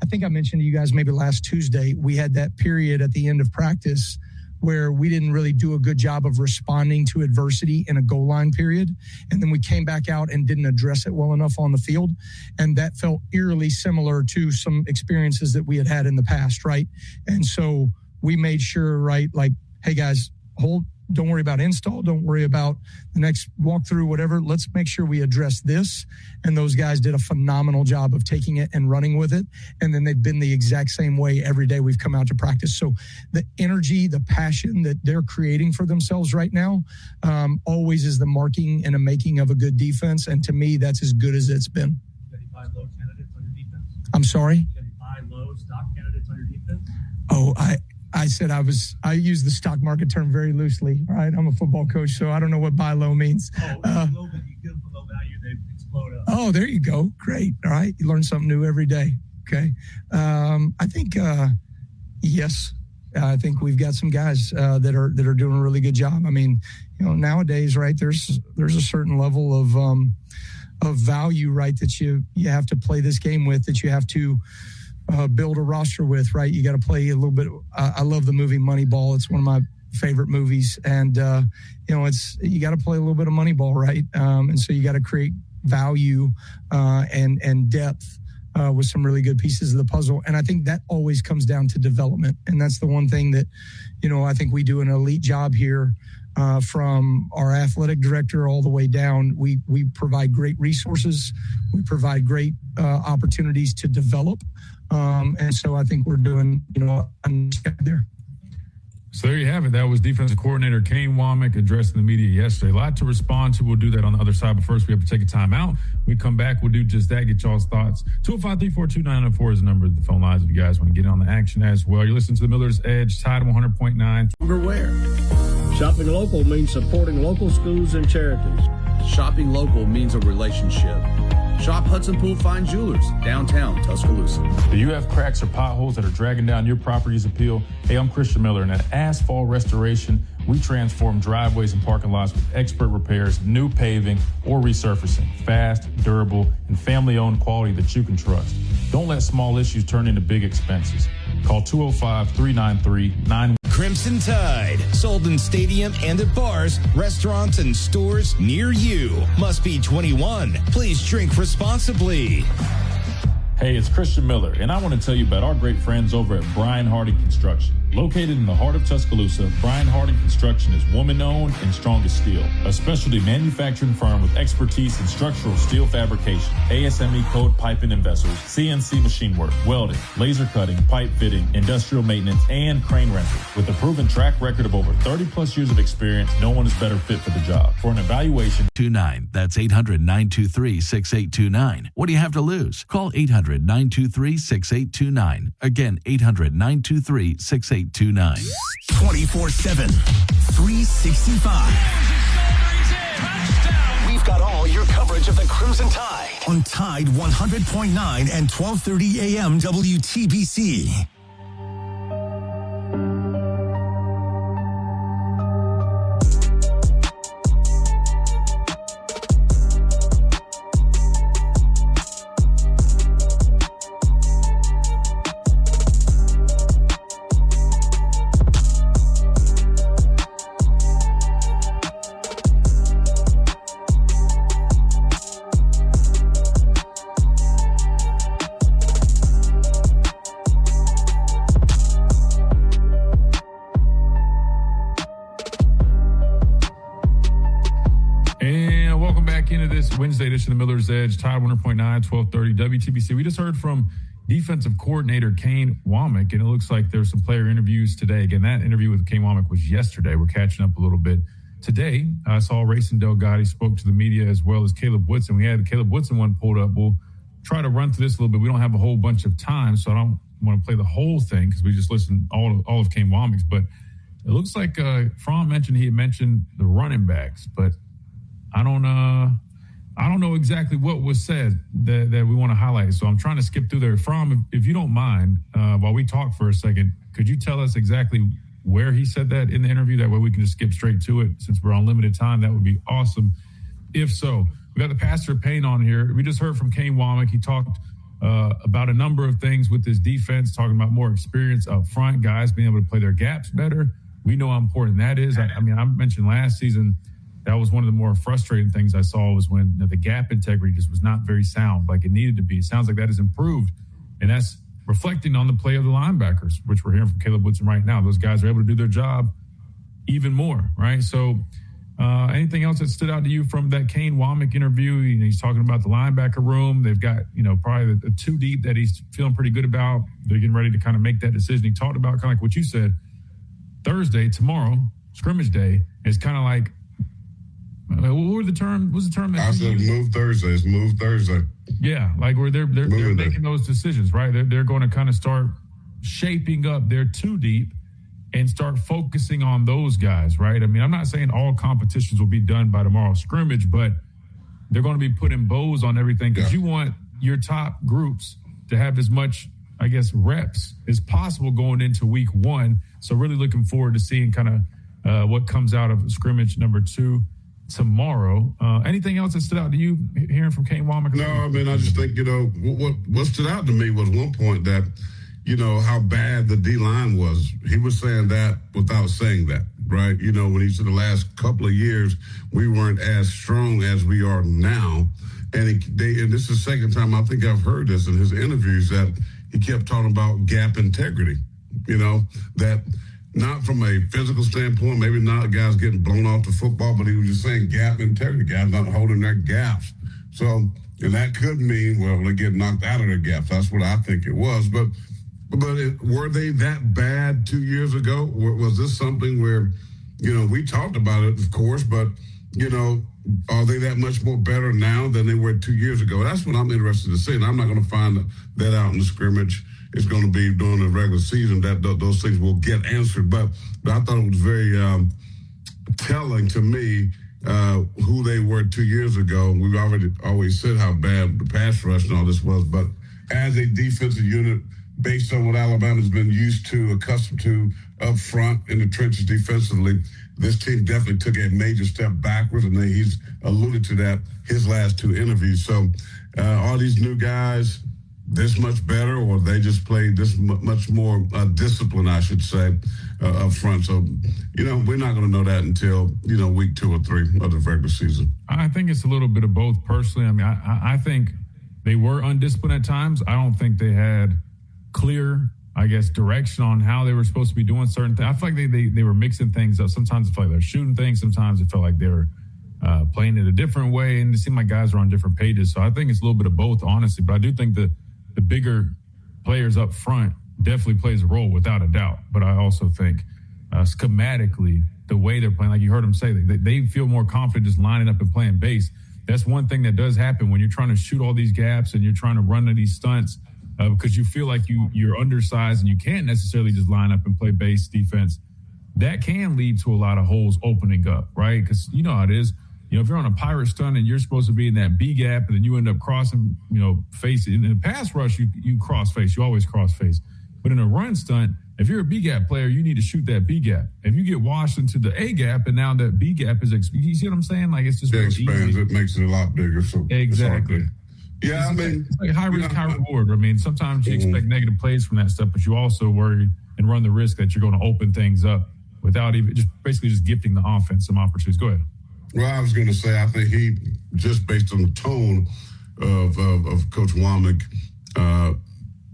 I think I mentioned to you guys maybe last Tuesday. We had that period at the end of practice where we didn't really do a good job of responding to adversity in a goal line period. And then we came back out and didn't address it well enough on the field. And that felt eerily similar to some experiences that we had in the past, right? And so we made sure, right, like, hey, guys, don't worry about install. Don't worry about the next walkthrough, whatever. Let's make sure we address this. And those guys did a phenomenal job of taking it and running with it. And then they've been the exact same way every day we've come out to practice. So the energy, the passion that they're creating for themselves right now always is the marking and a making of a good defense. And to me, that's as good as it's been. Any buy low candidates on your defense? I'm sorry? Any buy low stock candidates on your defense? Oh, I said I use the stock market term very loosely. All right, I'm a football coach, so I don't know what buy low means. Low value, good for low value, they explode up. Oh, there you go. Great. All right, you learn something new every day. Okay. I think yes. I think we've got some guys that are doing a really good job. I mean, nowadays, right? There's a certain level of value, right, that you have to play this game with, that you have to build a roster with, right? You got to play a little bit. I love the movie Moneyball. It's one of my favorite movies. And, you got to play a little bit of Moneyball, right? And so you got to create value and depth with some really good pieces of the puzzle. And I think that always comes down to development. And that's the one thing that, I think we do an elite job here from our athletic director all the way down. We provide great resources. We provide great opportunities to develop. And so I think we're doing, there. So there you have it. That was defensive coordinator Kane Womack addressing the media yesterday. A lot to respond to. We'll do that on the other side. But first, we have to take a time out. When we come back, we'll do just that. Get y'all's thoughts. 205-342-904 is the number of the phone lines if you guys want to get on the action as well. You're listening to the Miller's Edge, Tide 100.9. Where? Shopping local means supporting local schools and charities. Shopping local means a relationship. Shop Hudson Pool Fine Jewelers, downtown Tuscaloosa. Do you have cracks or potholes that are dragging down your property's appeal? Hey, I'm Christian Miller, and at Asphalt Restoration, we transform driveways and parking lots with expert repairs, new paving, or resurfacing. Fast, durable, and family-owned quality that you can trust. Don't let small issues turn into big expenses. Call 205-393-91. Crimson Tide, sold in stadium and at bars, restaurants, and stores near you. Must be 21. Please drink responsibly. Hey, it's Christian Miller, and I want to tell you about our great friends over at Brian Hardy Construction. Located in the heart of Tuscaloosa, Brian Harding Construction is woman-owned and strong as steel. A specialty manufacturing firm with expertise in structural steel fabrication, ASME code piping and vessels, CNC machine work, welding, laser cutting, pipe fitting, industrial maintenance, and crane rental. With a proven track record of over 30-plus years of experience, no one is better fit for the job. For an evaluation, 29. That's 800-923-6829. What do you have to lose? Call 800-923-6829. Again, 800-923-6829. 24/7, 365. We've got all your coverage of the Crimson Tide on Tide 100.9 and 12:30 a.m. WTBC. Wednesday edition of Miller's Edge, Tide 100.9, 1230 WTBC. We just heard from defensive coordinator Kane Womack, and it looks like there's some player interviews today. Again, that interview with Kane Womack was yesterday. We're catching up a little bit. Today, I saw Racing Delgatti spoke to the media as well as Caleb Woodson. We had the Caleb Woodson one pulled up. We'll try to run through this a little bit. We don't have a whole bunch of time, so I don't want to play the whole thing because we just listened all of Kane Womack's. But it looks like Fromm mentioned he had mentioned the running backs, but I don't know exactly what was said that we want to highlight. So I'm trying to skip through there. Fromm, if you don't mind, while we talk for a second, could you tell us exactly where he said that in the interview? That way we can just skip straight to it. Since we're on limited time, that would be awesome. If so, we got the pastor of Payne on here. We just heard from Kane Womack. He talked about a number of things with his defense, talking about more experience up front, guys being able to play their gaps better. We know how important that is. I mentioned last season, that was one of the more frustrating things I saw was when the gap integrity just was not very sound like it needed to be. It sounds like that has improved, and that's reflecting on the play of the linebackers, which we're hearing from Caleb Woodson right now. Those guys are able to do their job even more, right? So anything else that stood out to you from that Kane Womack interview? He's talking about the linebacker room. They've got, probably the two deep that he's feeling pretty good about. They're getting ready to kind of make that decision. He talked about kind of like what you said, Thursday, tomorrow, scrimmage day, is kind of like, what was the term? I said move Thursday. It's move Thursday. Yeah, like where they're making those decisions, right? They're going to kind of start shaping up their two deep and start focusing on those guys, right? I mean, I'm not saying all competitions will be done by tomorrow's scrimmage, but they're going to be putting bows on everything because you want your top groups to have as much, I guess, reps as possible going into week one. So really looking forward to seeing kind of what comes out of scrimmage number 2 tomorrow. Anything else that stood out to you hearing from Kane Womack? No, I mean, I just think, what stood out to me was one point that, how bad the D-line was. He was saying that without saying that, right? When he said the last couple of years, we weren't as strong as we are now. And this is the second time I think I've heard this in his interviews that he kept talking about gap integrity, that not from a physical standpoint, maybe not guys getting blown off the football, but he was just saying gap integrity, guys not holding their gaps. So, and that could mean, well, they get knocked out of their gaps. That's what I think it was. But were they that bad 2 years ago? Was this something where, we talked about it, of course, but, are they that much more better now than they were 2 years ago? That's what I'm interested to see. And I'm not going to find that out in the scrimmage. It's going to be during the regular season that those things will get answered. But I thought it was very telling to me who they were 2 years ago. We've always said how bad the pass rush and all this was. But as a defensive unit, based on what Alabama's been accustomed to up front in the trenches defensively, this team definitely took a major step backwards, and he's alluded to that his last 2 interviews. So all these new guys this much better, or they just played this much more discipline, I should say, up front. So, we're not going to know that until, week 2 or 3 of the regular season. I think it's a little bit of both personally. I mean, I think they were undisciplined at times. I don't think they had clear I guess, direction on how they were supposed to be doing certain things. I feel like they were mixing things up. Sometimes it felt like they were shooting things. Sometimes it felt like they were playing it a different way. And it seemed like guys were on different pages. So I think it's a little bit of both, honestly. But I do think the bigger players up front definitely plays a role without a doubt. But I also think schematically, the way they're playing, like you heard them say, they feel more confident just lining up and playing base. That's one thing that does happen when you're trying to shoot all these gaps and you're trying to run to these stunts. Because you feel like you're undersized and you can't necessarily just line up and play base defense. That can lead to a lot of holes opening up, right? Because you know how it is. You know, if you're on a pirate stunt and you're supposed to be in that B gap and then you end up crossing, face it. In a pass rush, you cross face. You always cross face. But in a run stunt, if you're a B gap player, you need to shoot that B gap. If you get washed into the A gap and now that B gap is, you see what I'm saying? Like it's just it really expands. easy. It makes it a lot bigger. So exactly. Yeah, it's like high risk, high reward. I mean, sometimes you expect negative plays from that stuff, but you also worry and run the risk that you're going to open things up without even just gifting the offense some opportunities. Go ahead. Well, I was going to say, I think he, just based on the tone of Coach Womack,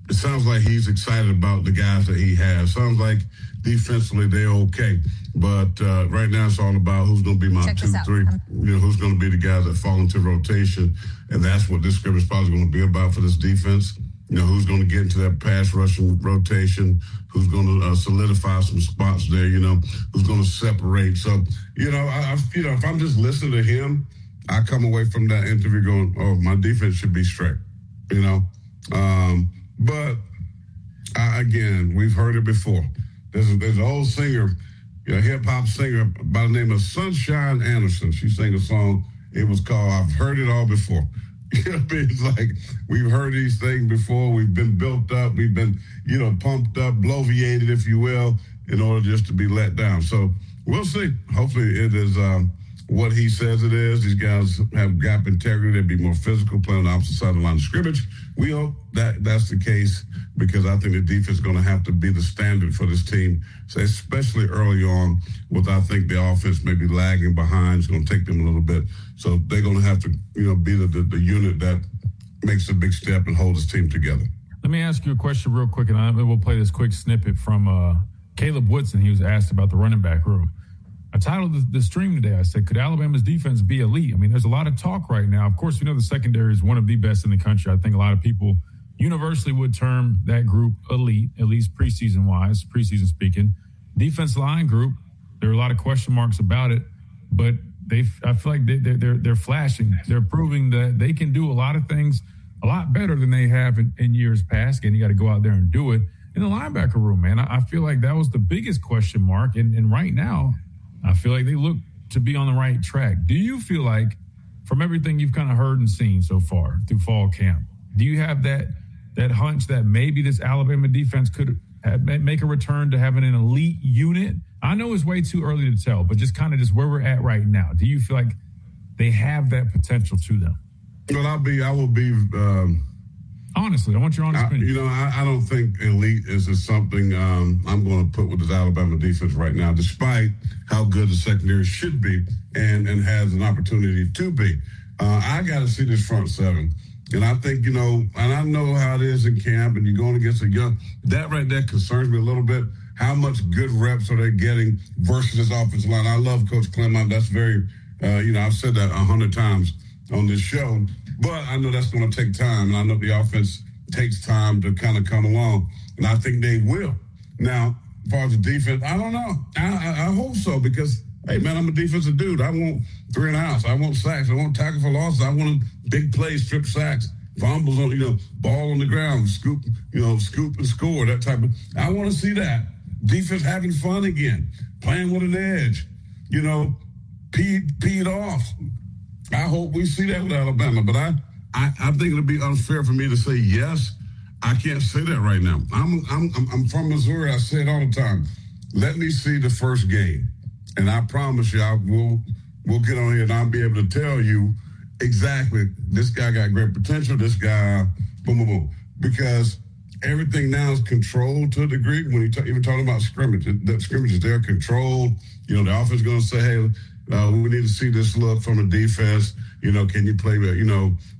it sounds like he's excited about the guys that he has. Sounds like defensively they're okay. But right now it's all about who's going to be my 2-3. Who's going to be the guys that fall into rotation. And that's what this scrimmage is probably going to be about for this defense. Who's going to get into that pass rushing rotation, who's going to solidify some spots there, who's going to separate. So, if I'm just listening to him, I come away from that interview going, oh, my defense should be straight, But, again, we've heard it before. There's an old singer, a hip-hop singer by the name of Sunshine Anderson. She sang a song. It was called I've Heard It All Before. It's like we've heard these things before. We've been built up. We've been, pumped up, bloviated, if you will, in order just to be let down. So we'll see. Hopefully it is what he says it is. These guys have gap integrity. They'll be more physical, playing on the opposite side of the line of scrimmage. We hope that that's the case because I think the defense is going to have to be the standard for this team, so especially early on with I think the offense may be lagging behind. It's going to take them a little bit. So they're going to have to, be the unit that makes a big step and hold this team together. Let me ask you a question real quick, and we'll play this quick snippet from Caleb Woodson. He was asked about the running back room. I titled the stream today, I said, could Alabama's defense be elite? I mean, there's a lot of talk right now. Of course, the secondary is one of the best in the country. I think a lot of people universally would term that group elite, at least preseason speaking. Defense line group, there are a lot of question marks about it, but I feel like they're flashing. They're proving that they can do a lot of things a lot better than they have in years past. Again, you got to go out there and do it. In the linebacker room, man, I feel like that was the biggest question mark. And right now, I feel like they look to be on the right track. Do you feel like, from everything you've kind of heard and seen so far through fall camp, do you have that hunch that maybe this Alabama defense could make a return to having an elite unit? I know it's way too early to tell, but just kind of where we're at right now. Do you feel like they have that potential to them? Well, I will be honestly, I want your honest opinion. I don't think elite is something I'm going to put with this Alabama defense right now, despite how good the secondary should be and has an opportunity to be. I got to see this front seven. And I think, and I know how it is in camp, and you're going against a young, that right there concerns me a little bit. How much good reps are they getting versus this offensive line? I love Coach Clement. That's very, I've said that 100 times on this show, but I know that's going to take time, and I know the offense takes time to kind of come along, and I think they will. Now, as far as the defense, I don't know. I hope so because, hey, man, I'm a defensive dude. I want 3 and outs. I want sacks. I want tackle for losses. I want big plays, strip sacks, fumbles on, ball on the ground, scoop and score, that type of. I want to see that. Defense having fun again, playing with an edge, peed off. I hope we see that with Alabama, but I think it'll be unfair for me to say yes. I can't say that right now. I'm from Missouri. I say it all the time. Let me see the first game, and I promise you, we'll get on here and I'll be able to tell you exactly this guy got great potential. This guy, boom, boom, boom, because everything now is controlled to a degree. When you even talking about scrimmage, that scrimmage is there controlled. The offense is going to say, hey, We need to see this look from a defense. Can you play,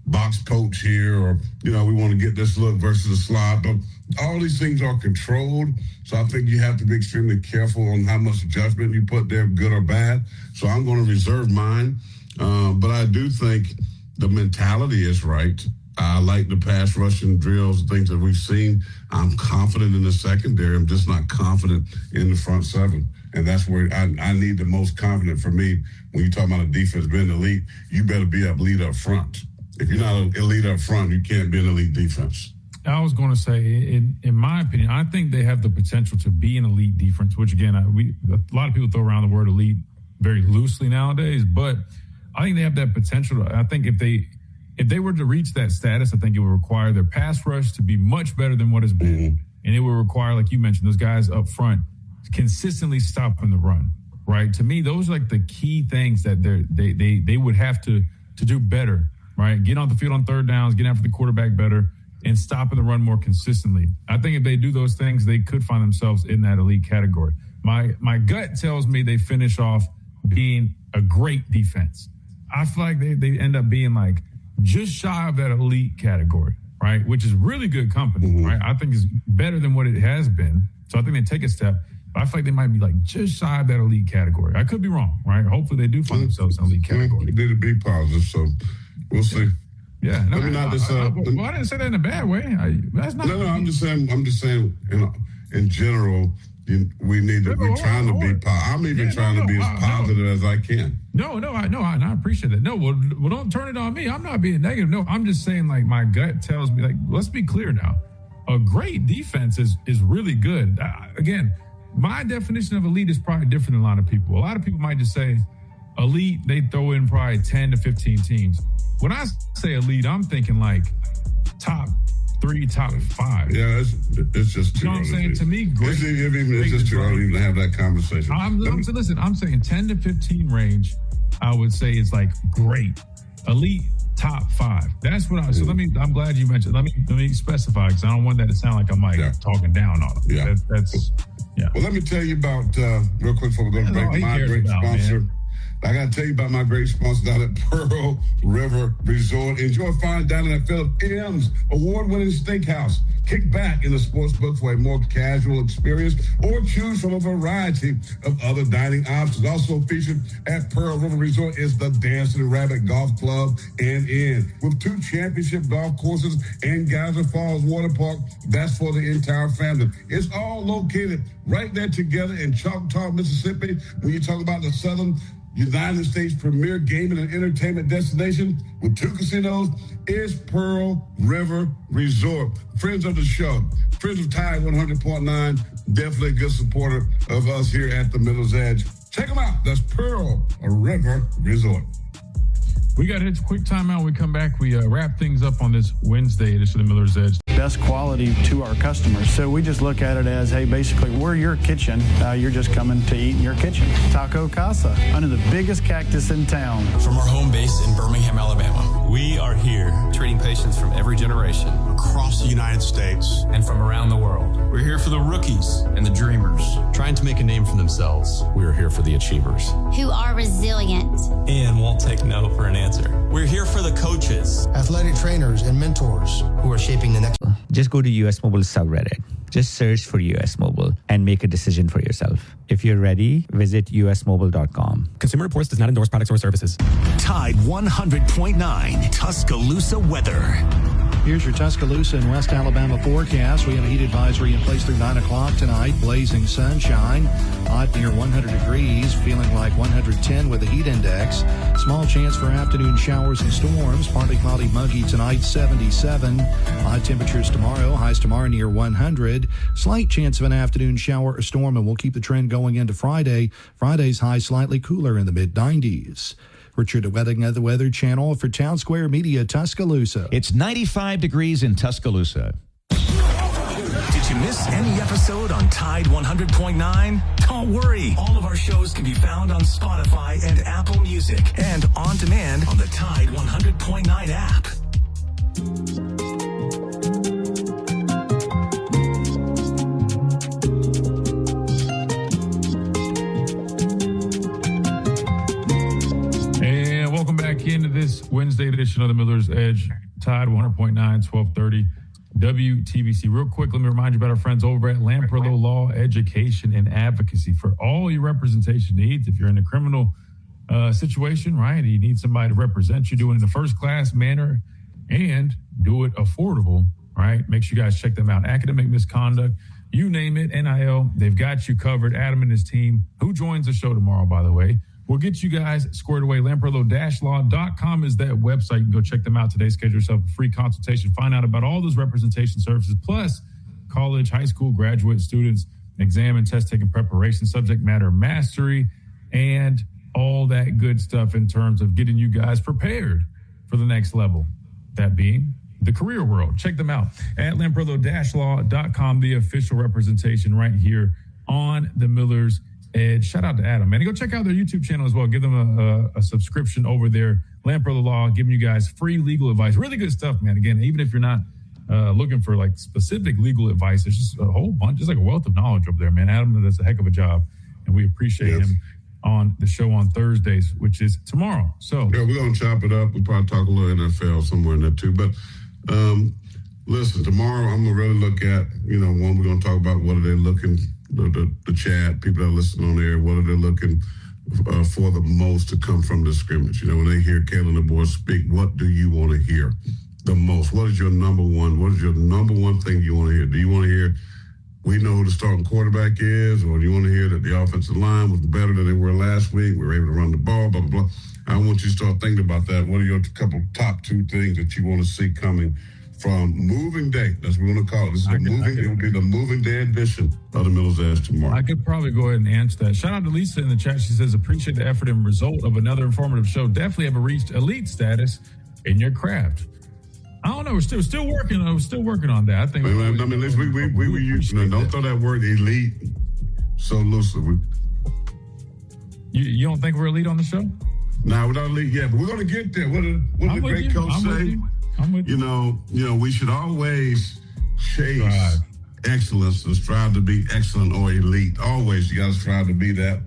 box coach here? Or, we want to get this look versus the slot. But all these things are controlled. So I think you have to be extremely careful on how much judgment you put there, good or bad. So I'm going to reserve mine. But I do think the mentality is right. I like the pass rushing drills, things that we've seen. I'm confident in the secondary. I'm just not confident in the front seven. And that's where I need the most confident for me. When you talk about a defense being elite, you better be elite up front. If you're not an elite up front, you can't be an elite defense. I was going to say, in my opinion, I think they have the potential to be an elite defense, which, again, a lot of people throw around the word elite very loosely nowadays, but I think they have that potential. I think if they were to reach that status, I think it would require their pass rush to be much better than what it's been. Mm-hmm. And it would require, like you mentioned, those guys up front consistently stopping the run, right? To me, those are like the key things that they would have to do better, right? Get on the field on third downs, get after the quarterback better, and stopping the run more consistently. I think if they do those things, they could find themselves in that elite category. My gut tells me they finish off being a great defense. I feel like they end up being like just shy of that elite category, right? Which is really good company, mm-hmm. right? I think it's better than what it has been. So I think they take a step. But I feel like they might be like just shy of that elite category. I could be wrong, right? Hopefully they do find themselves in the elite category. They did be positive, so we'll see. Yeah, no, I didn't say that in a bad way. That's not. No, I'm just saying. In general, we need to. We're trying to be. I'm even trying to be as positive as I can. No, I appreciate that. No, well, don't turn it on me. I'm not being negative. No, I'm just saying, like, my gut tells me, like, let's be clear now. A great defense is really good. Again, my definition of elite is probably different than a lot of people. A lot of people might just say elite, they throw in probably 10 to 15 teams. When I say elite, I'm thinking like top 3, top 5. Yeah, it's just too early. You know what I'm saying? To me, great. It's just too early to have that conversation. I'm saying 10 to 15 range, I would say is like great. Elite, top 5. That's what I'm glad you mentioned. Let me specify, because I don't want that to sound like I'm talking down on them. Yeah. Yeah. Well, let me tell you about, real quick before we go to break, my great sponsor. Man. I got to tell you about my great sponsor down at Pearl River Resort. Enjoy fine dining at Philip M's award-winning steakhouse. Kick back in the sportsbook for a more casual experience, or choose from a variety of other dining options. Also featured at Pearl River Resort is the Dancing Rabbit Golf Club and Inn, with 2 championship golf courses and Geyser Falls Water Park. That's for the entire family. It's all located right there together in Choctaw, Mississippi. When you talk about the Southern United States' premier gaming and entertainment destination with 2 casinos is Pearl River Resort. Friends of the show, friends of Tide 100.9, definitely a good supporter of us here at the Miller's Edge. Check them out. That's Pearl River Resort. We got to hit a quick timeout. When we come back, we wrap things up on this Wednesday edition of the Miller's Edge. Best quality to our customers. So we just look at it as, hey, basically, we're your kitchen. You're just coming to eat in your kitchen. Taco Casa, under the biggest cactus in town. From our home base in Birmingham, Alabama, we are here treating patients from every generation across the United States and from around the world. We're here for the rookies and the dreamers, trying to make a name for themselves. We are here for the achievers, who are resilient and won't take no for an answer. We're here for the coaches, athletic trainers, and mentors who are shaping the next. Just go to US Mobile subreddit. Just search for US Mobile and make a decision for yourself. If you're ready, visit usmobile.com. Consumer Reports does not endorse products or services. Tide 100.9 Tuscaloosa weather. Here's your Tuscaloosa and West Alabama forecast. We have a heat advisory in place through 9 o'clock tonight. Blazing sunshine. Hot near 100 degrees. Feeling like 110 with a heat index. Small chance for afternoon showers and storms. Partly cloudy, muggy tonight, 77. High temperatures tomorrow. Highs tomorrow near 100. Slight chance of an afternoon shower or storm, and we'll keep the trend going into Friday. Friday's high slightly cooler in the mid-90s. Richard Wedding of the Weather Channel for Town Square Media, Tuscaloosa. It's 95 degrees in Tuscaloosa. Did you miss any episode on Tide 100.9? Don't worry. All of our shows can be found on Spotify and Apple Music and on demand on the Tide 100.9 app. edition of the Miller's Edge, Tide 100.9, 1230 WTBC. Real quick, let me remind you about our friends over at Lamperlo Law Education and Advocacy for all your representation needs. If you're in a criminal situation, right, you need somebody to represent you, do it in a first-class manner and do it affordable, right? Make sure you guys check them out. Academic misconduct, you name it, NIL, they've got you covered. Adam and his team, who joins the show tomorrow, by the way, we'll get you guys squared away. Lamperlo-law.com is that website. You can go check them out today. Schedule yourself a free consultation. Find out about all those representation services, plus college, high school, graduate students, exam and test taking preparation, subject matter mastery, and all that good stuff in terms of getting you guys prepared for the next level. That being the career world. Check them out at Lamperlo-law.com, the official representation right here on the Miller's Edge. Shout out to Adam, man. And go check out their YouTube channel as well. Give them a subscription over there. Lamperlo Law, giving you guys free legal advice. Really good stuff, man. Again, even if you're not looking for like specific legal advice, there's just a whole bunch, just like a wealth of knowledge over there, man. Adam does a heck of a job, and we appreciate him on the show on Thursdays, which is tomorrow. So yeah, we're gonna chop it up. We'll probably talk a little NFL somewhere in there too. But listen, tomorrow I'm gonna really look at, one, we're gonna talk about what are they looking, the chat, people that listen on there, what are they looking for the most to come from the scrimmage. When they hear Kalen and the boys speak, what do you want to hear the most? What is your number one? What is your number one thing you want to hear? Do you want to hear we know who the starting quarterback is, or do you want to hear that the offensive line was better than they were last week? We were able to run the ball, blah, blah, blah. I want you to start thinking about that. What are your top two things that you want to see coming from moving day? That's what we're going to call it. This is it will be the moving day edition of the Miller's Edge tomorrow. I could probably go ahead and answer that. Shout out to Lisa in the chat. She says, appreciate the effort and result of another informative show. Definitely have reached elite status in your craft. I don't know. We're still working. We're still working on that. I think. We don't throw that word elite so loosely. You don't think we're elite on the show? No, we're not elite yet, but we're going to get there. What did the great coach say? I'm with you. We should always chase excellence and strive to be excellent or elite. Always, you got to strive to be that.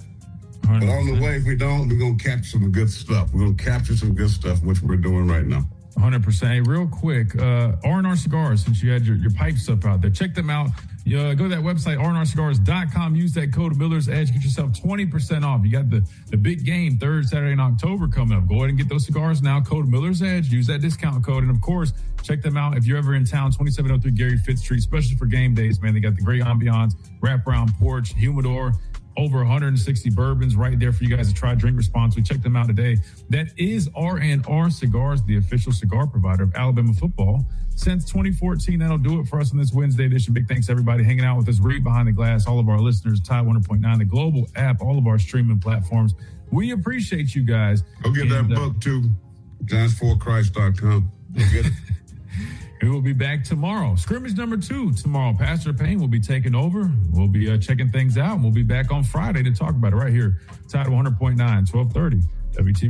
100%. But on the way, if we don't, we're going to capture some good stuff. We're going to capture some good stuff, which we're doing right now. 100%. Hey, real quick, R&R Cigars, since you had your pipe stuff out there, check them out. Go to that website, rnrcigars.com. Use that code Miller's Edge. Get yourself 20% off. You got the big game, third Saturday in October coming up. Go ahead and get those cigars now. Code Miller's Edge. Use that discount code. And, of course, check them out if you're ever in town, 2703 Gary Fitz Street, especially for game days, man. They got the great ambiance, wraparound porch, humidor, over 160 bourbons right there for you guys to try. Drink responsibly. Check them out today. That is R&R Cigars, the official cigar provider of Alabama football since 2014. That'll do it for us on this Wednesday edition. Big thanks to everybody hanging out with us. Read Behind the Glass, all of our listeners, Tide 100.9, the global app, all of our streaming platforms. We appreciate you guys. Go get that book too. Giants4Christ.com. Go get it. We will be back tomorrow. Scrimmage number 2 tomorrow. Pastor Payne will be taking over. We'll be checking things out. And we'll be back on Friday to talk about it right here. Tide 100.9, 1230 WTV.